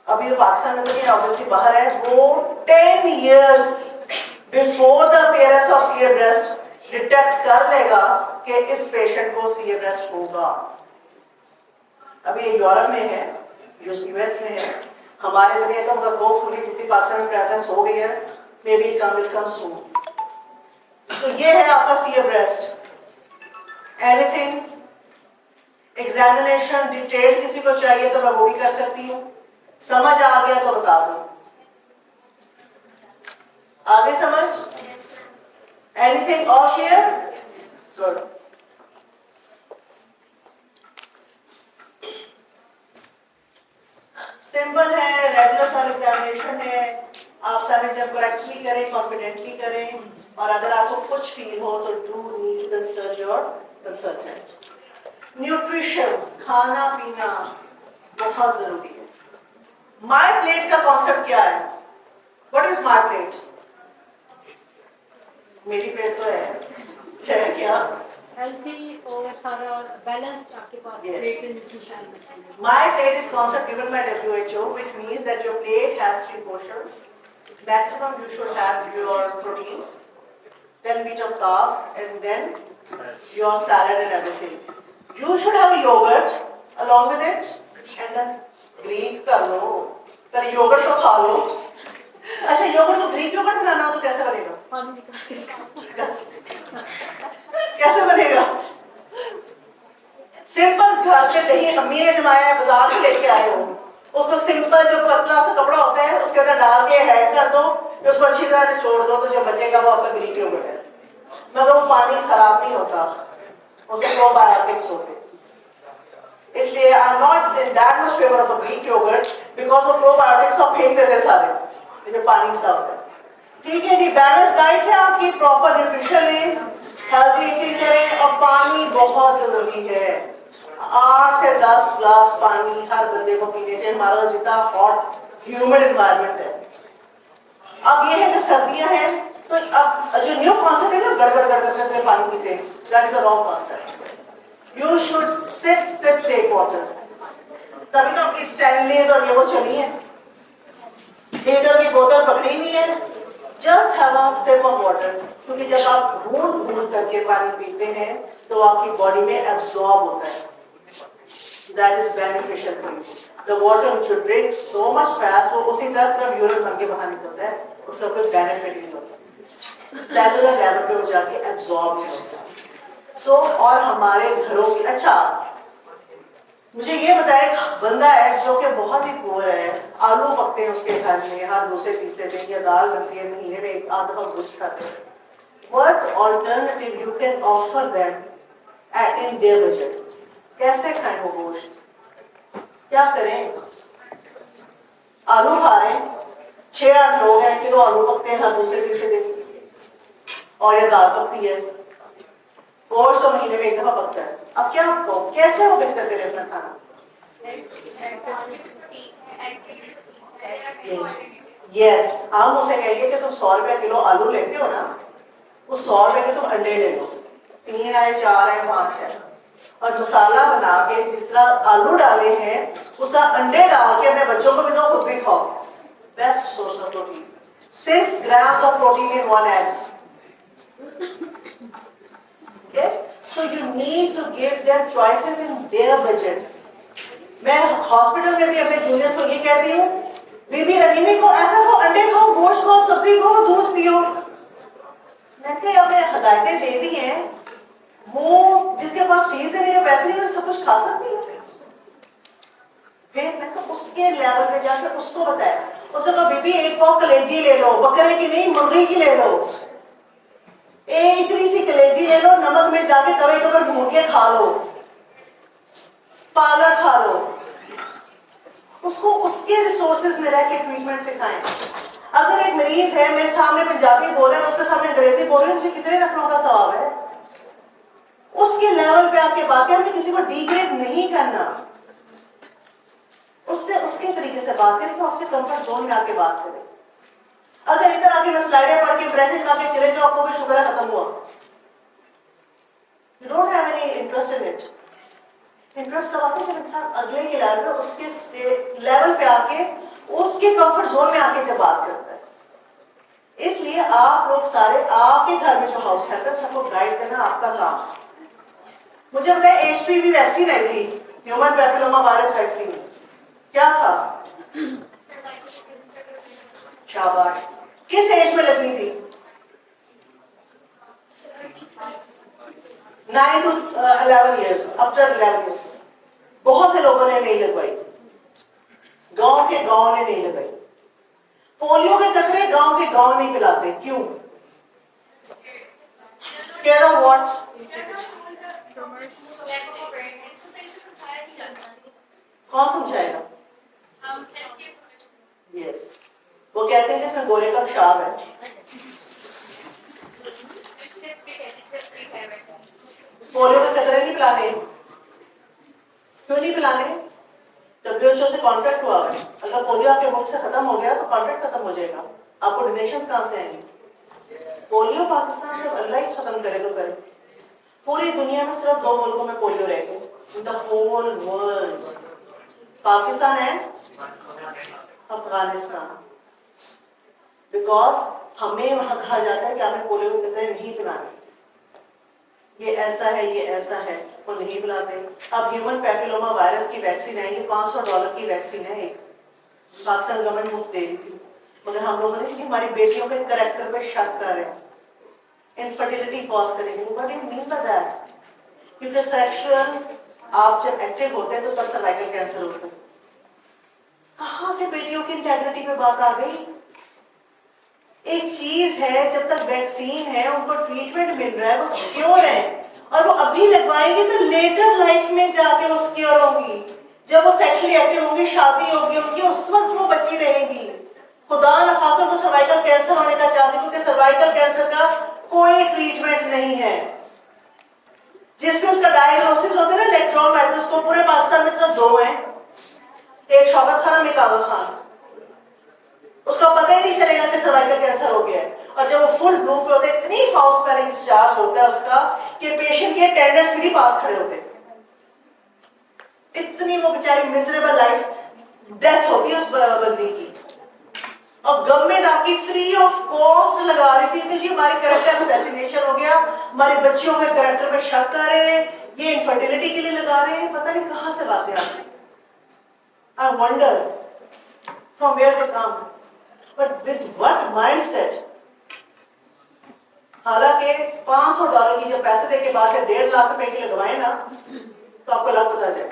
अभी पाकिस्तान में तो नहीं, ऑब्वियसली बाहर है, वो 10 years before the appearance of CA breast detect कर लेगा कि इस पेशेंट को सीए ब्रेस्ट होगा। अभी ये यूरोप में है, यूएस में है, हमारे लिए तो होपफुली जितनी पाकिस्तान में प्रेफरेंस हो गई है, may be come will come सून। तो ये है आपका CA breast. Anything examination detail किसी को चाहिए तो मैं वो भी कर सकती हूँ, समझ आ गया तो बता दो। आगे समझ? Anything all clear? Good. Simple है, रेगुलर सब एग्जामिनेशन है, आप सब एग्जाम करेक्टली करें, कॉन्फिडेंटली करें, और अगर आपको कुछ फील हो तो do need to consult your consultant. Nutrition, खाना पीना बहुत जरूरी है। माय प्लेट का कॉन्सेप्ट क्या है? What is my plate? मेरी प्लेट तो है क्या? हेल्थी और सारा बैलेंस्ड आपके पास प्लेट है nutrition. My plate is concept given by WHO, which means that your plate has 3 portions. Maximum you should have your proteins, then bit of carbs, and then your salad and everything. You should have a yogurt along with it, and then Greek कर लो, पहले yogurt तो खा लो। अच्छा yogurt तो Greek yogurt बनाना हो तो कैसे बनेगा? कैसे बनेगा? सिंपल घर पे दही अम्मी ने जमाया है, बाजार से लेके आए हो, उसको सिंपल जो पतला सा कपड़ा होता है उसके अंदर डाल के हैंग कर दो, फिर उसको अच्छी तरह निचोड़ दो, तो जो बचेगा वो आपका ग्रीक योगर्ट है। मगर वो पानी खराब नहीं होता, उसमें प्रोबायोटिक्स होते हैं। इसलिए I am not in that much favour of a Greek yoghurt, because वो प्रोबायोटिक्स को फेंक देते सारे, जो पानी सा होता है। ठीक है जी, बैलेंस डाइट है आपकी, प्रॉपर न्यूट्रिशन लें, हेल्दी ईटिंग करें, और पानी बहुत जरूरी है। 8 से 10 ग्लास पानी हर बंदे को पीने चाहिए, हमारा जितना हॉट ह्यूमिड एनवायरनमेंट है। अब ये है कि सर्दियां हैं तो अब जो न्यू कॉन्सेप्ट है ना, गड़गड़ से पानी पीते हैं, that is a wrong concept. You should sip take water. तभी तो आपकी स्टेनलेस और ये वो चली है, लीटर की बोतल पकड़ी नहीं है, just have a sip of water, क्योंकि जब आप घूंट करके पानी पीते हैं तो आपकी बॉडी में एब्जॉर्ब होता है, that is beneficial for you. The water which you drink so much fast, वो उसी तरह सिर्फ यूरिन बन के बाहर निकलता है, उसका कोई बेनिफिट नहीं होता, सेलुलर लेवल पे वो जाके एब्जॉर्ब नहीं होता। सो और हमारे घरों की, अच्छा मुझे ये बताए, बंदा है जो कि बहुत ही पुअर है, आलू पकते हैं उसके घर में हर दूसरे तीसरे दिन, या दाल बनती है महीने में एक आध दफा गोश्त खाते हैं. What alternative you can offer them in their budget? कैसे खाएं वो गोश्त? क्या करें? आलू खा रहे हैं, 6-8 लोग हैं, किलो आलू पकते हैं हर दूसरे तीसरे दिन, और ये दाल पकती है. गोश्त तो महीने में एक दफा पकता है. अब क्या कैसे वो बेहतर करें अपना खाना? यस, हम उसे कहिए कि तुम 100 रुपया किलो आलू लेते हो ना, उस 100 रुपए के तुम अंडे ले लो, 3 है, 4 है, 5 है, और मसाला बना के जिस तरह आलू डाले हैं उस अंडे डाल के अपने बच्चों को भी दो, खुद भी खाओ. Best source of protein. 6 grams of protein in 1 egg. Okay? So you need to give them choices in their budget. मैं हॉस्पिटल में भी अपने जूनियर्स को ये कहती हूँ, बीबी अनीमिक हो, ऐसा हो, अंडे खाओ, गोश्त खाओ, सब्जी खाओ, दूध पियो. मैंने अपने हदायतें दे दी हैं, वो जिसके पास फीस देने के पैसे नहीं, सब कुछ खा सकती है. फिर मैंने उसके लेवल पे जाकर उसको बताया, उसने कहा बीबी एक पाव कलेजी ले लो, बकरे की नहीं मुर्गी की ले लो, इतनी सी कलेजी ले लो, नमक मिर्च डाल के तवे के ऊपर भून के खा लो, पालक खा लो. उसको उसके रिसोर्सेज में रह के ट्रीटमेंट सिखाएं. अगर एक मरीज है, मेरे सामने पंजाबी बोल रहे हैं, उसके सामने अंग्रेजी बोल रहे हैं, मुझे कितने नफलों का सवाब है. उसके लेवल पे आके बात करें, किसी को डिग्रेड नहीं करना, उससे उसके तरीके से बात करें, तो आपसे कंफर्ट जोन में आके बात करें. अगर इधर आके मैं स्लाइडें पढ़ के ब्रेकेज लगा के चले जाओ, आपको भी शुगर है खत्म हुआ. You don't have any interest in it. Interest कब आता है जब इंसान अगले के लेवल पे, उसके लेवल पे आके, उसके कंफर्ट जोन में आके जब बात करता है. इसलिए आप लोग सारे, आपके घर में जो हाउस हेल्पर, सबको गाइड करना आपका काम. मुझे बताया HPV वैक्सीन आई थी, ह्यूमन पैपिलोमा वायरस वैक्सीन, क्या था? शाबाश. किस एज में लगनी थी? 9 to 11 years, आफ्टर 11 years. बहुत से लोगों ने नहीं लगवाई, गांव के गांव ने नहीं लगाई. पोलियो के कतरे गांव के गांव नहीं पिलाते, क्यों? Scared of what? कौन समझाएगा? यस, वो कहते हैं कि इसमें गोरे का पेशाब है. पोलियो के कतरे नहीं पिलाने. क्यों नहीं पिलाने? WHO से कॉन्ट्रैक्ट हुआ है, अगर पोलियो आपके मुल्क से खत्म हो गया तो कॉन्ट्रैक्ट खत्म हो जाएगा. आपको डोनेशंस कहां से आएंगे? पोलियो पाकिस्तान से अल्लाह ही खत्म करे तो करे. पूरी दुनिया में सिर्फ 2 मुल्कों में पोलियो रह गए, in the whole world. Pakistan and Afghanistan. Because हमें वहां कहा जाता है कि आपने पोलियो के कतरे नहीं पिलाने, ये ऐसा है, ये ऐसा है, वो नहीं पिलाते. अब ह्यूमन पैपिलोमा वायरस की वैक्सीन है, ये $500 की वैक्सीन है, एक पाकिस्तान गवर्नमेंट मुफ्त दे रही थी. मगर हम लोगों ने हमारी बेटियों के कैरेक्टर पे शक कर रहे हैं, इनफर्टिलिटी कॉज करेंगे. What do you mean by that? क्योंकि सेक्सुअल आप जब एक्टिव होते हैं तो सर्वाइकल कैंसर होता है. कहां से बेटियों की इंटेग्रिटी पे बात आ गई? एक चीज है, जब तक वैक्सीन है, उनको ट्रीटमेंट मिल रहा है, वो सिक्योर है, और वो अभी लगवाएंगे तो लेटर लाइफ में जाके वो सिक्योर होंगी. जब वो सेक्सुअली एक्टिव होंगी, शादी होगी उनकी, उस वक्त वो बची रहेगी. खुदा न खासा तो सर्वाइकल कैंसर होने का चाहती, क्योंकि सर्वाइकल कैंसर का कोई ट्रीटमेंट नहीं है. जिसमें उसका डायग्नोसिस होता है ना, इलेक्ट्रॉन माइक्रोस्कोप, पूरे पाकिस्तान में सिर्फ 2 हैं, एक शौकत खान, एक कागज खान. उसका पता ही नहीं चलेगा कि सर्वाइकल कैंसर हो गया है. और जब वो फुल ब्लूम पे होते हैं, इतनी फाउल स्मेलिंग डिस्चार्ज होता है उसका कि पेशेंट के टेंडर्स भी पास खड़े होते हैं. इतनी वो बेचारी मिजरेबल लाइफ डेथ होती है उस बंदी की. और गवर्नमेंट आपकी फ्री ऑफ कॉस्ट लगा रही थी. जी हमारे कैरेक्टर असैसिनेशन हो गया, हमारे बच्चियों के कैरेक्टर पे शक कर रहे हैं, ये इनफर्टिलिटी के लिए लगा रहे हैं. पता नहीं कहां से बातें आती. I wonder from where they come, but with what mindset. हालांकि $500 की जब पैसे दे के बाद से 1.5 लाख रुपए की लगवाए ना, तो आपको लाभ पता जाए.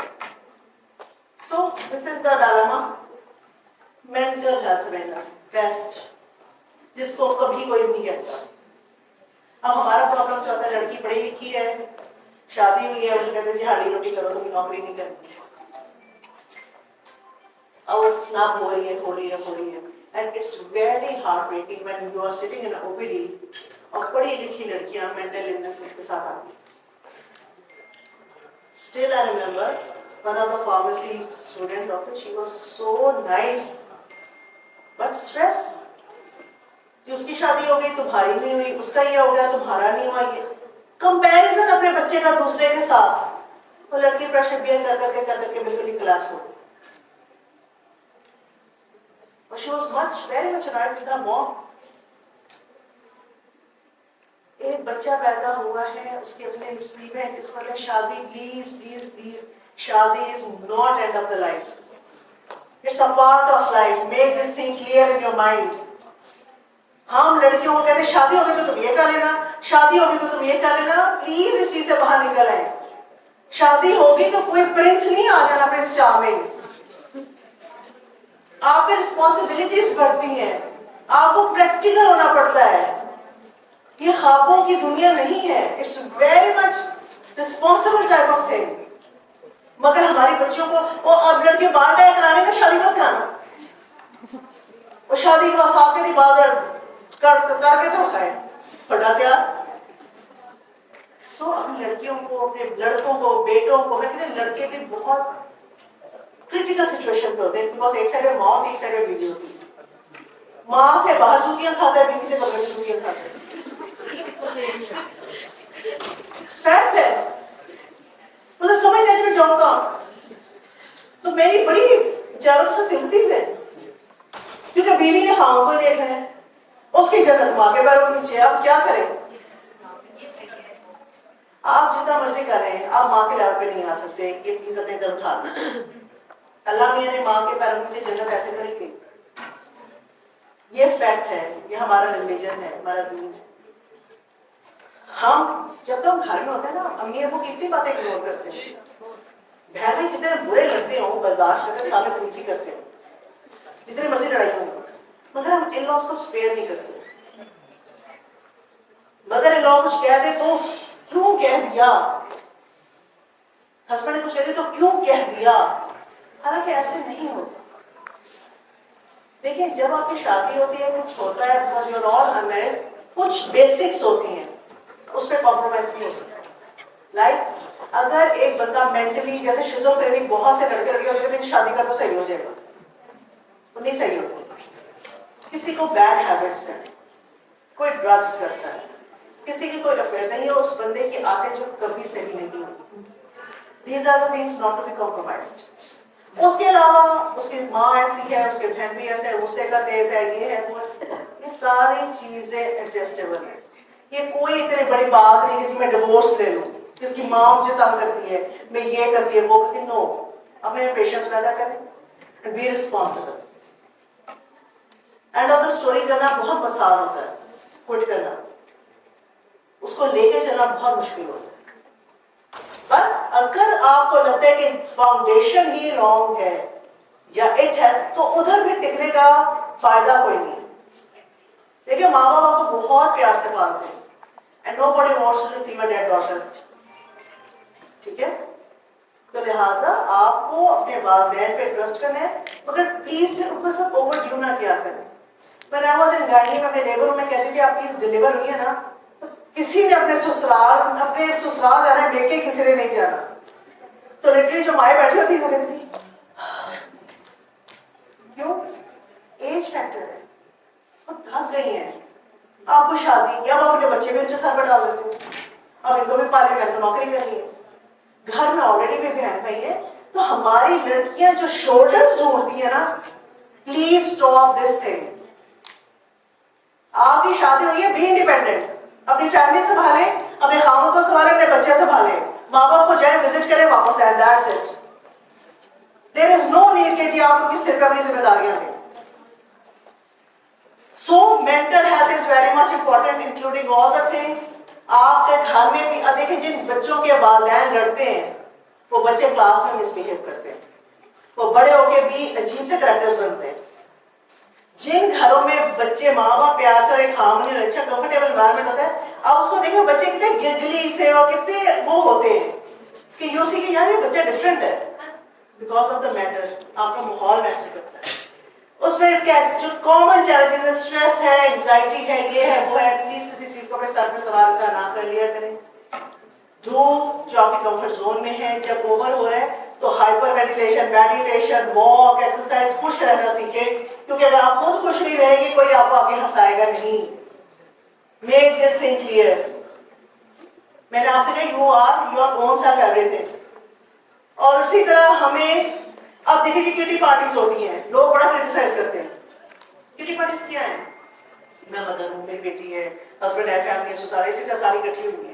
So this is the dilemma. Mental health awareness, best, जिसको कभी कोई नहीं कहता. अब हमारा प्रॉब्लम क्या होता है, लड़की पढ़ी लिखी है, शादी हुई है, उसे कहते हैं जी हाड़ी रोटी करो, तुम नौकरी नहीं करनी. अब वो स्नैप हो रही है, and it's very heartbreaking when you are sitting in an OPD और पढ़ी लिखी लड़कियां mental illnesses के साथ आती हैं. Still I remember one of the pharmacy student doctor, she was so nice, but stress. कि उसकी शादी हो गई, तुम्हारी नहीं हुई, उसका ये हो गया, तुम्हारा नहीं हुआ. ये कंपैरिजन अपने बच्चे का दूसरे के साथ, वो लड़की प्रेशर बियर कर करके बिल्कुल ही collapse हो गई. But she was very much annoyed with her mom. एक बच्चा पैदा हुआ है, उसके अपने नसीब है, किस्मत है, शादी please, शादी is not end of the life. It's a part of life. Make this thing clear in your mind. हम लड़कियों को कहते हैं शादी होगी तो तुम ये कर लेना, शादी होगी तो तुम ये कर लेना. प्लीज इस चीज से बाहर निकल आए. शादी होगी तो कोई प्रिंस नहीं आ जाना प्रिंस चार्मिंग. आप पे रिस्पॉन्सिबिलिटीज बढ़ती हैं, आपको प्रैक्टिकल होना पड़ता है. ये ख्वाबों की दुनिया नहीं है. It's very much responsible type of thing. मगर हमारी बच्चियों को वो अब लड़के बाल डाई कराने का शादी मत कराना. वो शादी के बाद सास के दी बाजार करके तो खाए बड़ा क्या. सो अपनी लड़कियों को, अपने लड़कों को, बेटों को, मैं कहती लड़के भी बहुत क्रिटिकल सिचुएशन पे होते हैं. बिकॉज एक साइड में माँ होती है, एक साइड में बीवी होती है. माँ से बाहर जूतियां खाता है, बीवी से कमरे में जूतियां खाता है. फैक्ट है. मुझे समझ नहीं आती मैं जाऊँ कहाँ. तो मेरी बड़ी चारों से सिंपथीज है, क्योंकि बीवी ने खाओं को देखना है, उसकी जन्नत माँ के पैरों के नीचे. आप क्या करें? आप जितना मर्जी करें, आप माँ के लेवल पे नहीं आ सकते कि प्लीज अपने घर उठा लो. अल्लाह मियां ने माँ के पैरों के नीचे जन्नत ऐसे बनी गई. ये फैक्ट है, ये हमारा रिलीजन है, हमारा दीन है. हम जब तक घर में होते हैं ना, अम्मी अबू कितनी बातें इग्नोर करते हैं. बहन में कितने बुरे लगते हो, बर्दाश्त करते, साले पूरी करते हैं, जितनी मर्जी लड़ाई हो, मगर हम इन लॉस को स्पेयर नहीं करते. मगर इन लॉ कुछ कह दे तो क्यों कह दिया, हस्बैंड ने कुछ कह दे तो क्यों कह दिया. हालांकि ऐसे नहीं होता. देखिए जब आपकी शादी होती है, कुछ होता है, because you are all unmarried, कुछ बेसिक्स होती हैं, उस पर कॉम्प्रोमाइज नहीं हो सकता. लाइक अगर एक बंदा मेंटली, जैसे शिज़ोफ्रेनिक बहुत से लड़के लड़कियां कहते हैं शादी कर तो सही हो जाएगा, तो नहीं सही होगा. किसी को बैड हैबिट्स हैं, कोई ड्रग्स करता है, किसी की कोई अफेयर्स है, ये उस बंदे की आदतें जो कभी सही नहीं होगी. These are the things not to be compromised. उसके अलावा उसकी माँ ऐसी है, उसके बहन भी ऐसे है, गुस्से का तेज है, ये है वो है, ये सारी चीजें एडजस्टेबल है. ये कोई इतनी बड़ी बात नहीं कि जी मैं डिवोर्स ले लूं, जिसकी माँ मुझे तंग करती है, मैं ये करती है, वो करती है. नो, अपने पेशेंस पैदा करें and be responsible. End of the story करना बहुत आसान होता है, क्विट करना, उसको लेके चलना बहुत मुश्किल होता है. पर अगर आपको लगता है कि फाउंडेशन ही रॉन्ग है या इट है, तो उधर भी टिकने का फायदा कोई नहीं. देखिए माँ बाप आपको बहुत प्यार से पालते हैं, and nobody wants to receive a dead daughter. ठीक है, तो लिहाजा आपको अपने वालिदैन पे ट्रस्ट करना है, मगर प्लीज फिर उनके साथ ओवर ड्यू ना किया करें. मैंने आई वाज इन गायनी में अपने लेबर रूम में कहती थी आप प्लीज डिलीवर हुई है ना, किसी ने अपने ससुराल जाना है, बेके किसी ने नहीं जाना. तो लिटरली जो माए बैठी होती वो कहती थी क्यों, एज फैक्टर है, वो थक गई हैं. आपको शादी की, अब अपने बच्चे भी उनके सर पर डाल देते हो, अब इनको भी पाले, मैंने तो नौकरी करनी है, घर में ऑलरेडी भी बहन भाई है. तो हमारी लड़कियां जो शोल्डर्स ढूंढती है ना, प्लीज स्टॉप दिस थिंग. आपकी शादी हुई है, बी इंडिपेंडेंट, अपनी फैमिली संभाले, अपने खामों को संभाले, अपने बच्चे संभाले, माँ बाप को जाए विजिट करें, वापस आए. That's it. There is no need के जी आप उनकी सिर पे अपनी जिम्मेदारियां दें. So mental health is very much important, including all the things. आपके घर में भी देखिए जिन बच्चों के वालिदैन लड़ते हैं, वो बच्चे क्लास में मिसबिहेव करते हैं. वो बड़े होके भी अजीब से करैक्टर्स बनते हैं। जिन घरों में बच्चे माँ बाप प्यार से और एक हार्मनी और अच्छा कंफर्टेबल एनवायरनमेंट होता है, आप उसको देखो बच्चे कितने गिगली से और कितने वो होते हैं कि यू सी कि यार ये बच्चा डिफरेंट है, बिकॉज ऑफ द मैटर, आपका माहौल मैटर करता है। उसमें क्या जो कॉमन चैलेंजेस है, स्ट्रेस है, एंजाइटी है, ये है वो है, प्लीज किसी चीज को अपने सर पे सवार का ना कर लिया करें। जो आपके कंफर्ट जोन में है, जब ओवर हो रहा है तो hyper ventilation, meditation, walk, exercise, खुश रहना सीखें, क्योंकि अगर आप खुद खुश नहीं रहेंगे कोई आपको आगे हंसाएगा नहीं। Make this thing clear. मैंने आपसे कहा you are your own self everything. और उसी तरह हमें अब देखिए कि किटी पार्टीज होती हैं, लोग बड़ा क्रिटिसाइज करते हैं। किटी पार्टीज क्या है? मैं मदर हूँ, मेरी बेटी है, हस्बैंड है, फैमिली है, सारी इसी तरह सारी इकट्ठी हुई है।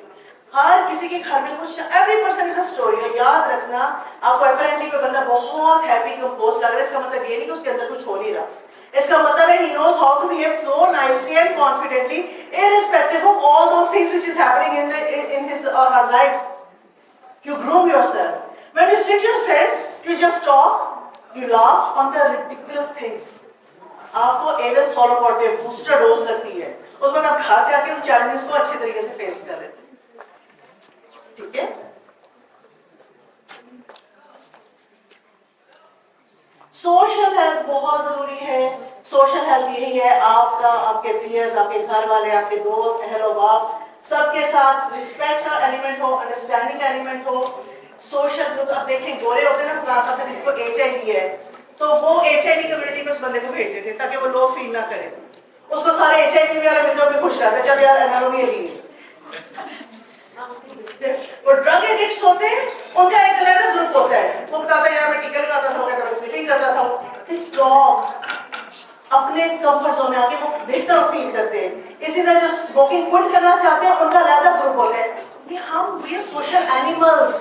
हर किसी के घर में कुछ, every person is a story. और याद रखना, आपको अपरेंटली कोई बंदा बहुत हैप्पी कंपोज लग रहा है, इसका मतलब ये नहीं कि उसके अंदर कुछ हो नहीं रहा। इसका मतलब है he knows how to behave so nicely and confidently irrespective of all those things which is happening in his or her life. You groom yourself. When you sit with your friends, you just talk, you laugh on the ridiculous things. आपको average follow करते हैं, booster dose लगती है, उसके बाद आप घर जाके उन चैलेंजेस को अच्छे तरीके से फेस कर लेते हैं। ठीक है? सोशल हेल्थ बहुत जरूरी है। सोशल हेल्थ यही है, आपका, आपके पीयर्स, आपके घर वाले, आपके दोस्त, अहल बाप, सबके साथ रिस्पेक्ट का एलिमेंट हो, अंडरस्टैंडिंग का एलिमेंट हो। सोशल ग्रुप, आप देखें गोरे होते हैं ना, खुदा से किसी को HIV है तो वो HIV कम्युनिटी में उस बंदे को भेजते थे ताकि वो लो फील ना करे। उसको सारे HIV वाले मिलकर भी खुश रहते, चल यार एनआरओ भी है। वो ड्रग एडिक्ट्स होते हैं, उनका एक अलग ग्रुप होता है, वो बताता है यार मैं टीका लगाता था, मैं स्निफिंग करता था। स्ट्रॉन्ग अपने कंफर्ट जोन में आके वो बेहतर फील करते हैं। इसी तरह जो स्मोकिंग क्विट करना चाहते हैं उनका अलग ग्रुप होता है। We are social animals.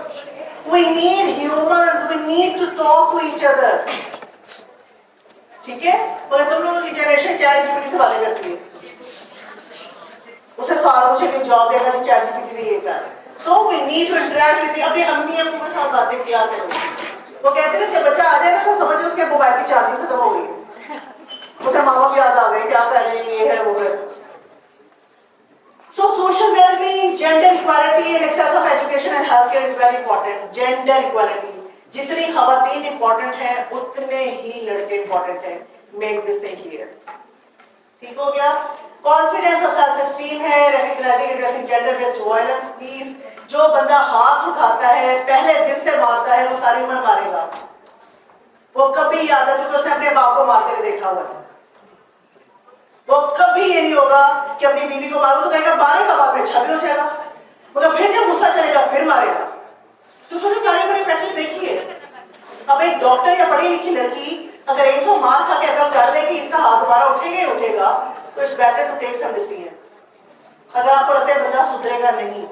We need humans. We need to talk to each other. ठीक है? मगर तुम लोगों की जनरेशन ChatGPT से बातें करती है, उसे सवाल पूछे कि जॉब देगा कि ChatGPT ने ये कहा। So we need to interact with अपनी अम्मी अम्मू के साथ बातें किया करो। वो कहते हैं जब बच्चा आ जाएगा तो समझो उसके मोबाइल की चार्जिंग खत्म हो गई, उसे माँ बाप याद आ गए, क्या कर रहे हैं, ये है वो है। So social well-being, gender equality and access of education and healthcare is very important. Gender equality, जितनी खवातीन important है उतने ही लड़के important हैं। Make this thing clear. ठीक हो गया? Confidence और self esteem है, recognizing and addressing gender based violence, please. जो बंदा हाथ उठाता है पहले दिन से मारता है वो सारी उम्र मारेगा। वो कभी याद है क्योंकि उसने अपने बाप को मारते हुए देखा हुआ है। वो कभी ये नहीं होगा कि अपनी बीवी को मारो तो कहेगा मारेगा बाप में अच्छा भी हो जाएगा, मगर फिर जब गुस्सा चलेगा फिर मारेगा, क्योंकि उसने सारी बड़ी प्रैक्टिस देखी है। अब एक डॉक्टर या पढ़ी लिखी लड़की अगर एक तो मार खा के अकल कर ले कि इसका हाथ दोबारा उठेगा ही उठेगा, तो it's better to take some decision. अगर आपको लगता है बंदा सुधरेगा नहीं।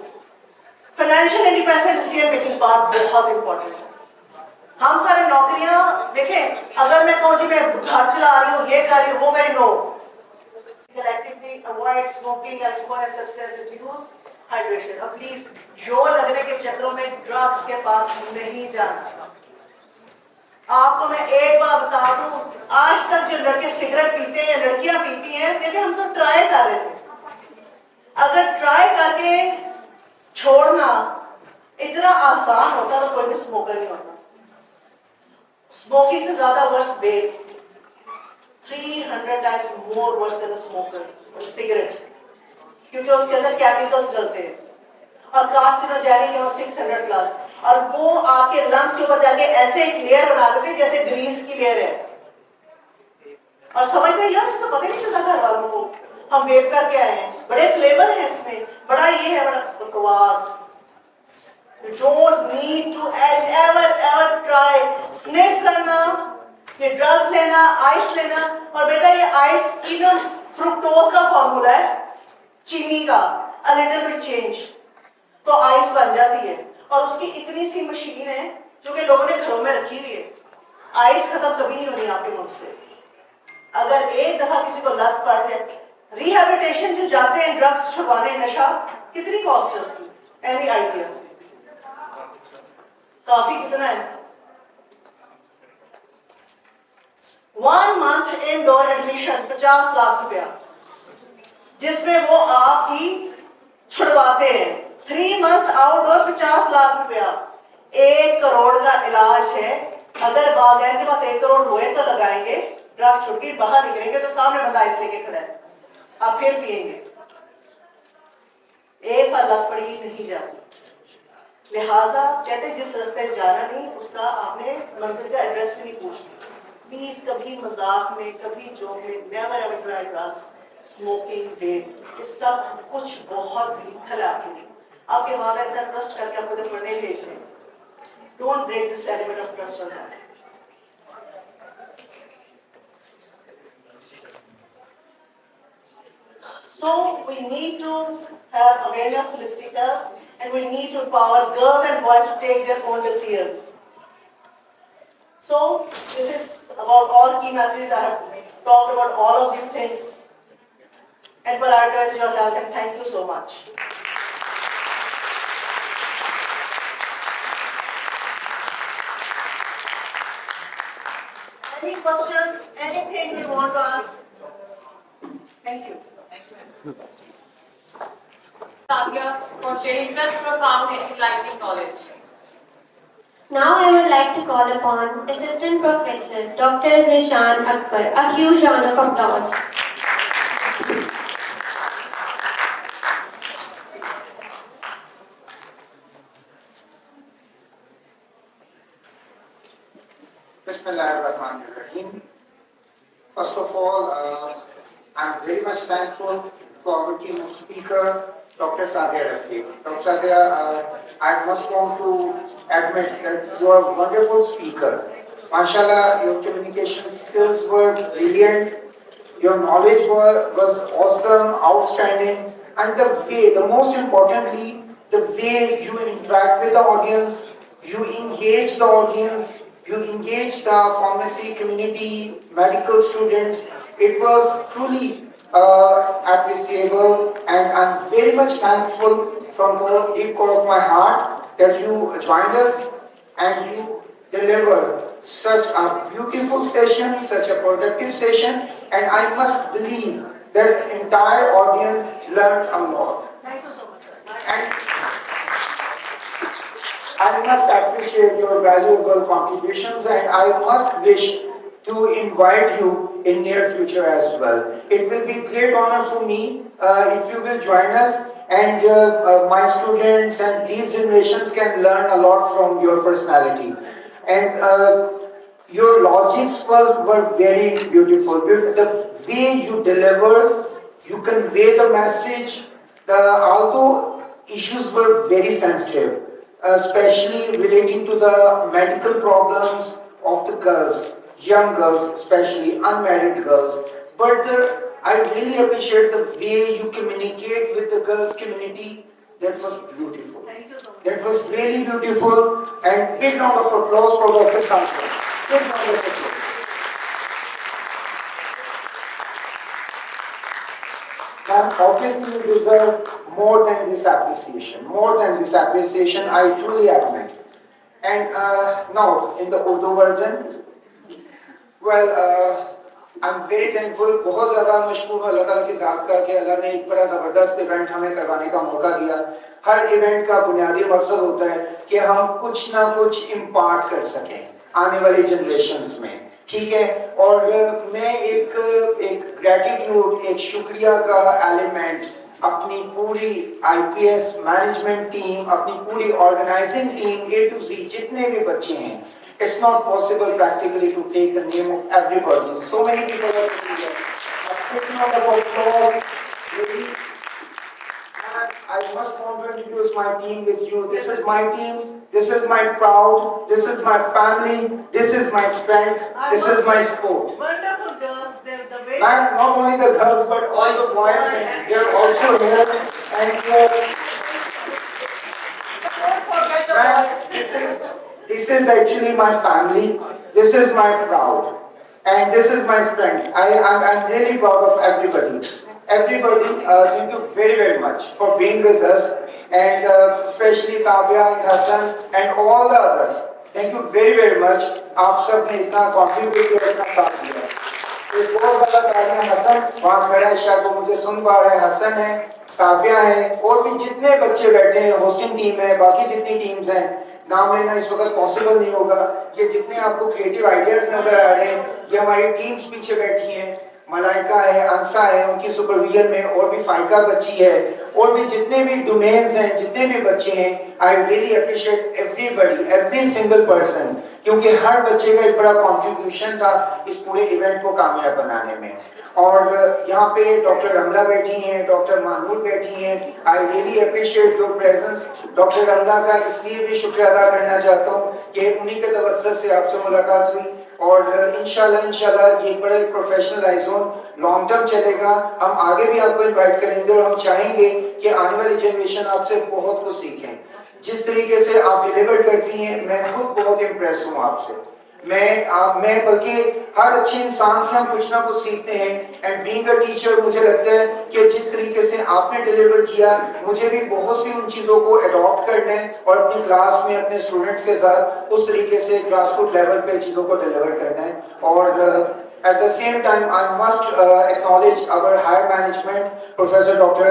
Financial independence decision making part बहुत इंपॉर्टेंट है। हम सारे नौकरियां देखें, अगर मैं कहूँ जी मैं घर चला रही हूँ, ये कर रही हूँ, वो कर रही हूँ, Actively avoid smoking, alcohol and substance abuse, hydration. और प्लीज जो लगने के चक्रों में ड्रग्स के पास नहीं जाना। आपको मैं एक बार बता दूं, आज तक जो लड़के सिगरेट पीते हैं या लड़कियां पीती हैं, कहते हम तो ट्राई कर रहे थे। अगर ट्राई करके छोड़ना इतना आसान होता तो कोई भी स्मोकर नहीं होता। स्मोकिंग से ज्यादा verse वेप, 300 times more worse than a smoker or cigarette, क्योंकि उसके अंदर केमिकल्स डलते हैं और कार्सिनोजेनिक है 600 प्लस, और वो आपके लंग्स के ऊपर जाके ऐसे एक लेयर बना देते हैं जैसे ग्रीस की लेयर है, और समझते हैं यार इसको तो पता ही नहीं चलता घर वालों को, हम वेप करके आए हैं, बड़े फ्लेवर है इसमें, बड़ा ये है, बड़ा बकवास। You don't need to ever try sniff करना, ये ड्रग्स लेना, आइस लेना, और बेटा ये आइस इवन फ्रुक्टोज का फॉर्मूला है, चीनी का, a little bit change, तो आइस बन जाती है। और उसकी इतनी सी मशीन है जो कि लोगों ने घरों में रखी हुई है, आइस खत्म कभी नहीं होनी आपके मुंह से। अगर एक दफा किसी को लत पड़ जाए, रिहेबिलिटेशन जो जाते हैं ड्रग्स छुड़वाने, नशा, कितनी कॉस्ट है उसकी? Any idea? काफी कितना है? 1 month इंडोर एडमिशन 50 लाख रुपया, जिसमें वो आपकी छुड़वाते हैं। 3 months आउटडोर 50 लाख रुपया, 1 करोड़ का इलाज है। अगर वालिदैन के पास 1 करोड़ हुए तो लगाएंगे, ड्रग छुटकी बाहर निकलेंगे तो सामने बंदा आइस लेके खड़ा है, आप फिर पिएंगे, एक बार लत पड़ी नहीं जाती। लिहाजा कहते जिस रास्ते जाना नहीं उसका आपने मंजिल का एड्रेस भी नहीं पूछना। प्लीज कभी मजाक में, कभी जोक में, never ever try drugs, smoking, vape, ये सब कुछ बहुत लिखल है आपके लिए। आपके वालिदैन इतना ट्रस्ट करके आपको तो पढ़ने भेज रहे हैं। Don't break this element of trust on that. So we need to have awareness holistic health, and we need to empower girls and boys to take their own decisions. So this is about all key messages. I have talked about all of these things and prioritize your health, and thank you so much. Any questions, anything you want to ask? Thank you. Tavia, for sharing such profound and enlightening knowledge. Now I would like to call upon Assistant Professor Dr. Zishan Akbar. A huge round of applause. Bismillahirrahmanirrahim. First of all, I'm very much thankful for our keynote speaker, Dr. Sadia Rafiq. Dr. Sadia, I must want to admit that you are a wonderful speaker. MashaAllah, your communication skills were brilliant, your knowledge was awesome, outstanding, and the most importantly, the way you interact with the audience, you engage the audience, you engage the pharmacy community, medical students. It was truly appreciable, and I'm very much thankful from the deep core of my heart that you joined us and you delivered such a beautiful session, such a productive session, and I must believe that the entire audience learned a lot. Thank you so much. And I must appreciate your valuable contributions, and I must wish to invite you in near future as well. It will be great honor for me if you will join us, and my students and these generations can learn a lot from your personality. And your logics were very beautiful. The way you deliver, you convey the message, although issues were very sensitive, especially relating to the medical problems of the girls, young girls, especially unmarried girls. But I really appreciate the way you communicate with the girls community. That was beautiful. Thank you so much. That was really beautiful, and big round of applause for Dr. Sankar. Big round of applause. And obviously you deserve more than this appreciation. More than this appreciation, I truly admit. And now, in the Urdu version, well, I'm very thankful. बहुत ज़्यादा मशकूर हूँ अल्लाह ताला की ज़ात का कि अल्लाह ने एक बड़ा ज़बरदस्त इवेंट हमें करवाने का मौका दिया। हर इवेंट का बुनियादी मकसद होता है कि हम कुछ ना कुछ इम्पार्ट कर सकें आने वाली जनरेशंस में, ठीक है। और मैं एक ग्रेटिट्यूड, एक शुक्रिया का एलिमेंट अपनी पूरी IPS मैनेजमेंट टीम, अपनी पूरी organising team A to Z जितने भी बच्चे हैं, it's not possible practically to take the name of everybody. So many people are here. A quick round of applause, really. And I must want to introduce my team with you. This is my team. This is my proud. This is my family. This is my strength. This is my sport. Wonderful girls. The way. Man, not only the girls but all the boys. They're also here. And Don't forget the man, boys. this is actually my family. This is my proud, and this is my strength. I'm really proud of everybody. Everybody, thank you very, very much for being with us, and especially Tabia and Hassan and all the others. Thank you very, very much. आप सब ने इतना contribute किया, इतना साथ दिया. एक और वाला तालियां हसन वहाँ खड़ा है, शायद वो मुझे सुन पा रहे हैं। हसन है, ताबिया है, और भी जितने बच्चे बैठे हैं, होस्टिंग टीम है, बाकी जितनी टीम्स हैं, नाम लेना इस वक्त पॉसिबल नहीं होगा। ये जितने आपको क्रिएटिव आइडियाज नजर आ रहे हैं, ये हमारी टीम्स पीछे बैठी हैं। मलाइका है, अंसा है, उनकी सुपरविजन में, और भी फाइका बच्ची है, और भी जितने भी डोमेन्स हैं, जितने भी बच्चे हैं, I really appreciate everybody, every single person, क्योंकि हर बच्चे का एक बड़ा कंट्रीब्यूशन था इस पूरे इवेंट को कामयाब बनाने में। और यहाँ पे डॉक्टर रमला बैठी हैं, डॉक्टर मानूर बैठी हैं, I really appreciate your presence. Doctor Ramla का इसलिए भी शुक्रिया अदा करना चाहता हूँ कि उन्हीं के तवज्जुह से आपसे मुलाकात हुई, और इंशाल्लाह ये बड़ा प्रोफेशनल लाइजोन लॉन्ग टर्म चलेगा। हम आगे भी आपको इनवाइट करेंगे, और हम चाहेंगे कि आने वाली जनरेशन आपसे बहुत कुछ सीखें। जिस तरीके से आप डिलीवर करती हैं, मैं खुद बहुत इम्प्रेस हूँ आपसे। मैं बल्कि हर अच्छे इंसान से हम कुछ ना कुछ सीखते हैं। एंड बीइंग अ टीचर, मुझे लगता है कि जिस तरीके से आपने डिलीवर किया, मुझे भी बहुत सी उन चीज़ों को अडॉप्ट करना है और अपनी क्लास में अपने स्टूडेंट्स के साथ उस तरीके से ग्रासरूट लेवल पे चीज़ों को डिलीवर करना है। और at the same time, I must acknowledge our higher management, Professor Dr.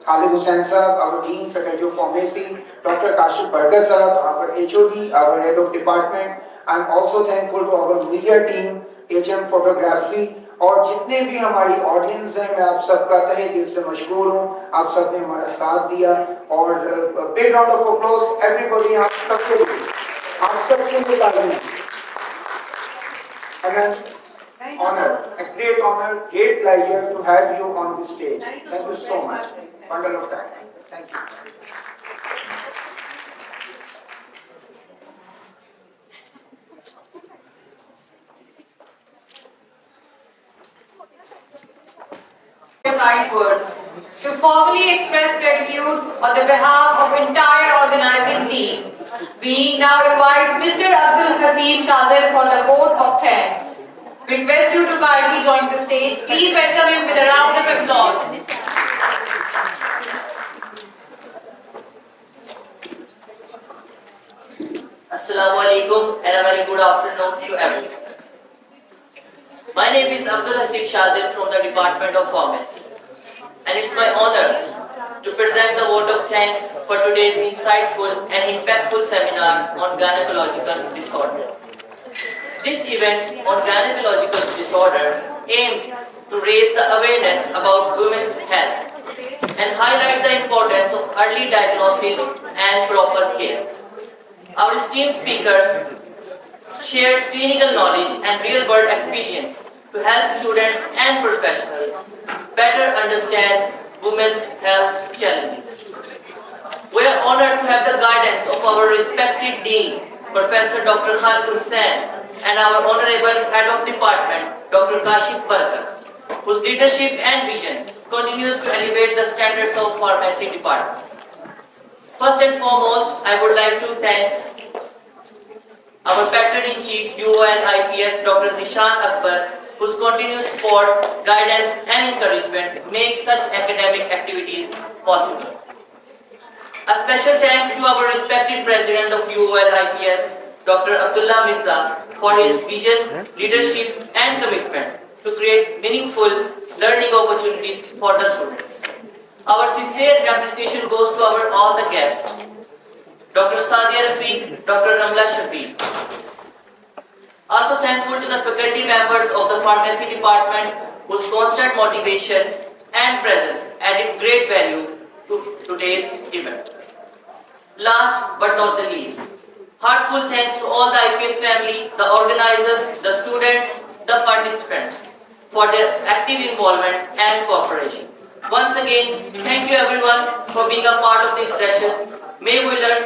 Khalid Hussain Sahab, our Dean, Faculty of Pharmacy, Dr. Kashif Barkar Sahab, our HOD, our Head of Department. I'm also thankful to our media team, HM Photography, और जितने भी हमारी audience हैं, मैं आप सबका तहे दिल से मशकूर हूँ। आप सब ने हमारा साथ दिया, और big round of applause everybody, आप सबके लिए, आप सबके लिए तालियां। Honor, a great honor, great pleasure to have you on this stage. Thank you so much. Bundle of time. Thank you. Kind words. To formally express gratitude on the behalf of entire organizing team, we now invite Mr. Abdul Hasim Shazil for the vote of thanks. Request you to kindly join the stage. Please welcome him with a round of applause. Assalamu alaikum and a very good afternoon to everyone. My name is Abdul Hasim Shazil from the Department of Pharmacy, and it's my honor to present the vote of thanks for today's insightful and impactful seminar on gynecological disorder. This event on gynecological disorder aimed to raise the awareness about women's health and highlight the importance of early diagnosis and proper care. Our esteemed speakers shared clinical knowledge and real-world experience to help students and professionals better understand women's health challenges. We are honored to have the guidance of our respected Dean, Professor Dr. Khalid Hussain, and our Honorable Head of Department, Dr. Kashif Barkar, whose leadership and vision continues to elevate the standards of Pharmacy Department. First and foremost, I would like to thank our Patron-in-Chief UOL IPS, Dr. Zishan Akbar, whose continuous support, guidance and encouragement make such academic activities possible. A special thanks to our respected President of UOL IPS, Dr. Abdullah Mirza, for his vision, leadership and commitment to create meaningful learning opportunities for the students. Our sincere appreciation goes to all the guests, Dr. Sadia Rafiq, Dr. Ramla Shabir. Also thankful to the faculty members of the Pharmacy Department whose constant motivation and presence added great value to today's event. Last but not the least, heartfelt thanks to all the IPS family, the organizers, the students, the participants for their active involvement and cooperation. Once again, thank you everyone for being a part of this session. May we learn,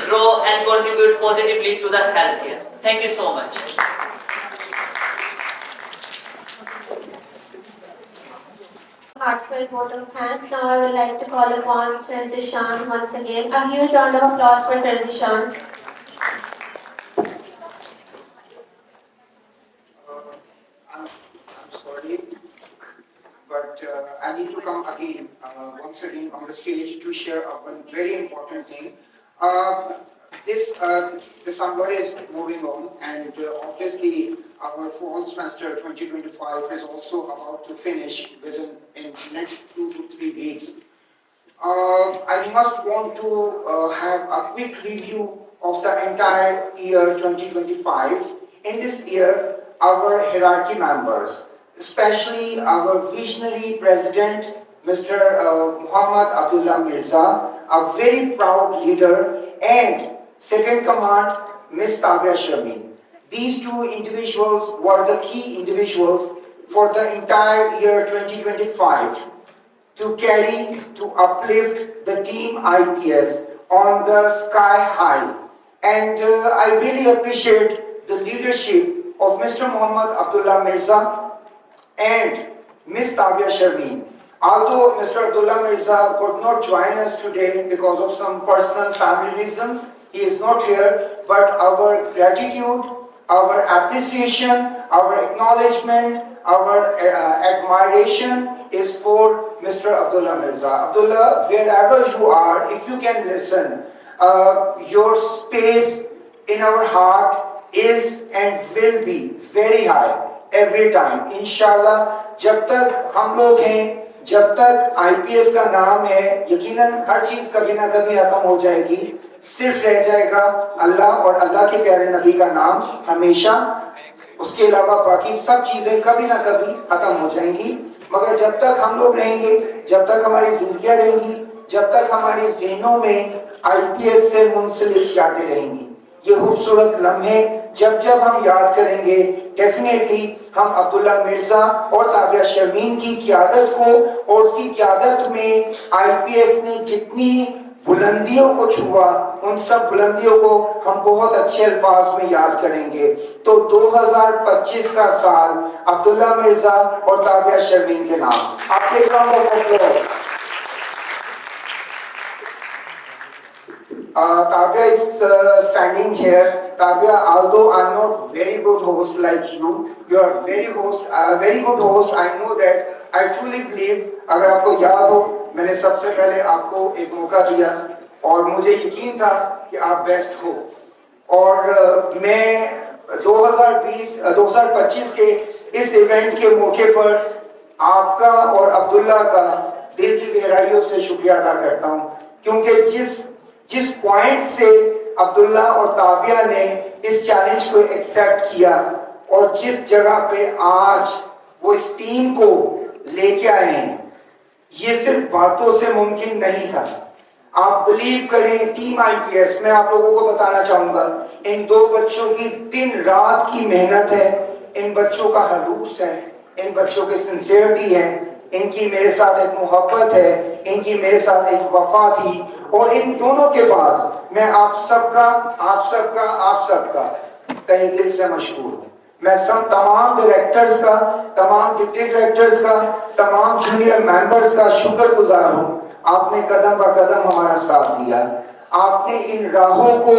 grow and contribute positively to the healthcare. Thank you so much. Heartfelt vote of thanks. Now I would like to call upon Sir Zishan once again. A huge round of applause for Sir Zishan. I'm sorry, but I need to come again, once again on the stage to share one very important thing. This summer is moving on, and obviously our fall semester 2025 is also about to finish within in next 2 to 3 weeks. I must want to have a quick review of the entire year 2025. In this year, our hierarchy members, especially our visionary president, Mr. Muhammad Abdullah Mirza, a very proud leader, and second command, Ms. Tabia Sharmeen. These two individuals were the key individuals for the entire year 2025 to carry, to uplift the team IPS on the sky high. And I really appreciate the leadership of Mr. Muhammad Abdullah Mirza and Ms. Tabia Sharmeen. Although Mr. Abdullah Mirza could not join us today because of some personal family reasons, he is not here, but our gratitude, our appreciation, our acknowledgement, our admiration is for Mr. Abdullah Mirza. Abdullah, wherever you are, if you can listen, your space in our heart is and will be very high every time. Inshallah, जब तक हम लोग हैं, जब तक IPS का नाम है, यकीनन हर चीज कभी ना कभी खत्म हो जाएगी, सिर्फ रह जाएगा अल्लाह और अल्लाह के प्यारे नबी का नाम हमेशा। उसके अलावा बाकी सब चीजें कभी ना कभी खत्म हो जाएंगी, मगर जब तक हम लोग रहेंगे, जब तक हमारी जिंदगियां रहेंगी, जब तक हमारे ज़हनों में IPS से मुंसलिक यादें रहेंगी। ये खूबसूरत लम्हे जब जब हम याद करेंगे, डेफिनेटली हम अब्दुल्ला मिर्जा और ताबिया शर्मीन की क़यादत को और उसकी क़यादत में IPS ने जितनी बुलंदियों को छुआ, उन सब बुलंदियों को हम बहुत अच्छे अल्फाज में याद करेंगे। तो 2025 का साल अब्दुल्ला मिर्जा और ताबिया शर्मीन के नाम। आपके Tabia is standing here. Tabia, although I'm not very good host like you, you are very good host. I know that. I truly believe. अगर आपको याद हो, मैंने सबसे पहले आपको एक मौका दिया और मुझे यकीन था कि आप बेस्ट हो। और मैं 2025 के इस इवेंट के मौके पर आपका और अब्दुल्ला का दिल की गहराइयों से शुक्रिया अदा करता हूँ, क्योंकि जिस पॉइंट से अब्दुल्ला और ताबिया ने इस चैलेंज को एक्सेप्ट किया और जिस जगह पे आज वो इस टीम को लेके आए हैं, ये सिर्फ बातों से मुमकिन नहीं था। आप बिलीव करें, टीम IPS, मैं आप लोगों को बताना चाहूँगा, इन दो बच्चों की दिन रात की मेहनत है, इन बच्चों का हलूस है, इन बच्चों की सिंसियरिटी है, इनकी मेरे साथ एक मोहब्बत है, इनकी मेरे साथ एक वफा थी। और इन दोनों के बाद मैं आप सबका तहे दिल से मशहूर हूँ। मैं सब तमाम डायरेक्टर्स का, तमाम डिप्टी डायरेक्टर्स का, तमाम जूनियर मेंबर्स का शुक्रगुजार हूँ। आपने कदम ब कदम हमारा साथ दिया, आपने इन राहों को,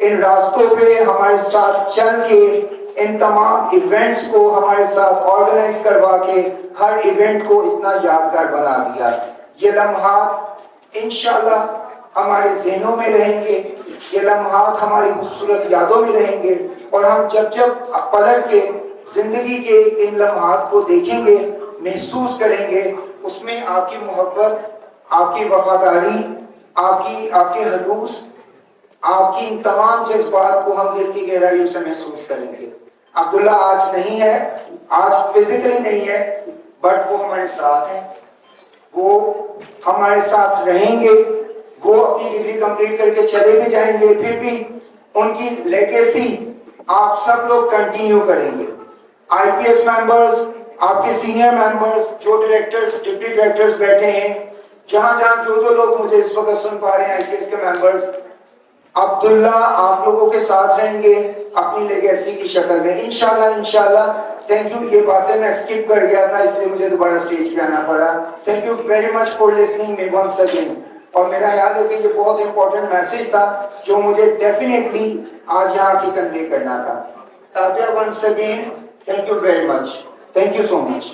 इन रास्तों पे हमारे साथ चल के, इन तमाम इवेंट्स को हमारे साथ ऑर्गेनाइज करवा के हर इवेंट को इतना यादगार बना दिया। ये लम्हात इंशाल्लाह हमारे ज़हनों में रहेंगे, ये लम्हात हमारी खूबसूरत यादों में रहेंगे और हम जब जब पलट के ज़िंदगी के इन लम्हात को देखेंगे, महसूस करेंगे, उसमें आपकी मोहब्बत, आपकी वफादारी, आपके हलूस, आपकी इन तमाम जज्बात को हम दिल की गहराइयों से महसूस करेंगे। अब्दुल्ला आज नहीं है, आज फिजिकली नहीं है, बट वो हमारे साथ हैं, वो हमारे साथ रहेंगे, वो अपनी डिग्री कंप्लीट करके चले भी जाएंगे, फिर भी उनकी लेगेसी आप सब लोग कंटिन्यू करेंगे। IPS मेंबर्स, आपके सीनियर मेंबर्स, जो डायरेक्टर्स, डिप्टी डायरेक्टर्स बैठे हैं, जहाँ जो लोग मुझे इस वक्त सुन पा रहे हैं IPS के मेंबर्स, अब्दुल्ला आप लोगों के साथ रहेंगे अपनी लेगेसी की शक्ल में इंशाल्लाह। Thank you. ये बातें मैं स्किप कर गया था, इसलिए मुझे दोबारा स्टेज पे आना पड़ा। Thank you very much for listening me once again. और मेरा ख्याल है कि ये बहुत इंपॉर्टेंट मैसेज था जो मुझे डेफिनेटली आज यहाँ की कन्वे करना था। Tabiya once again, thank you very much, thank you so much.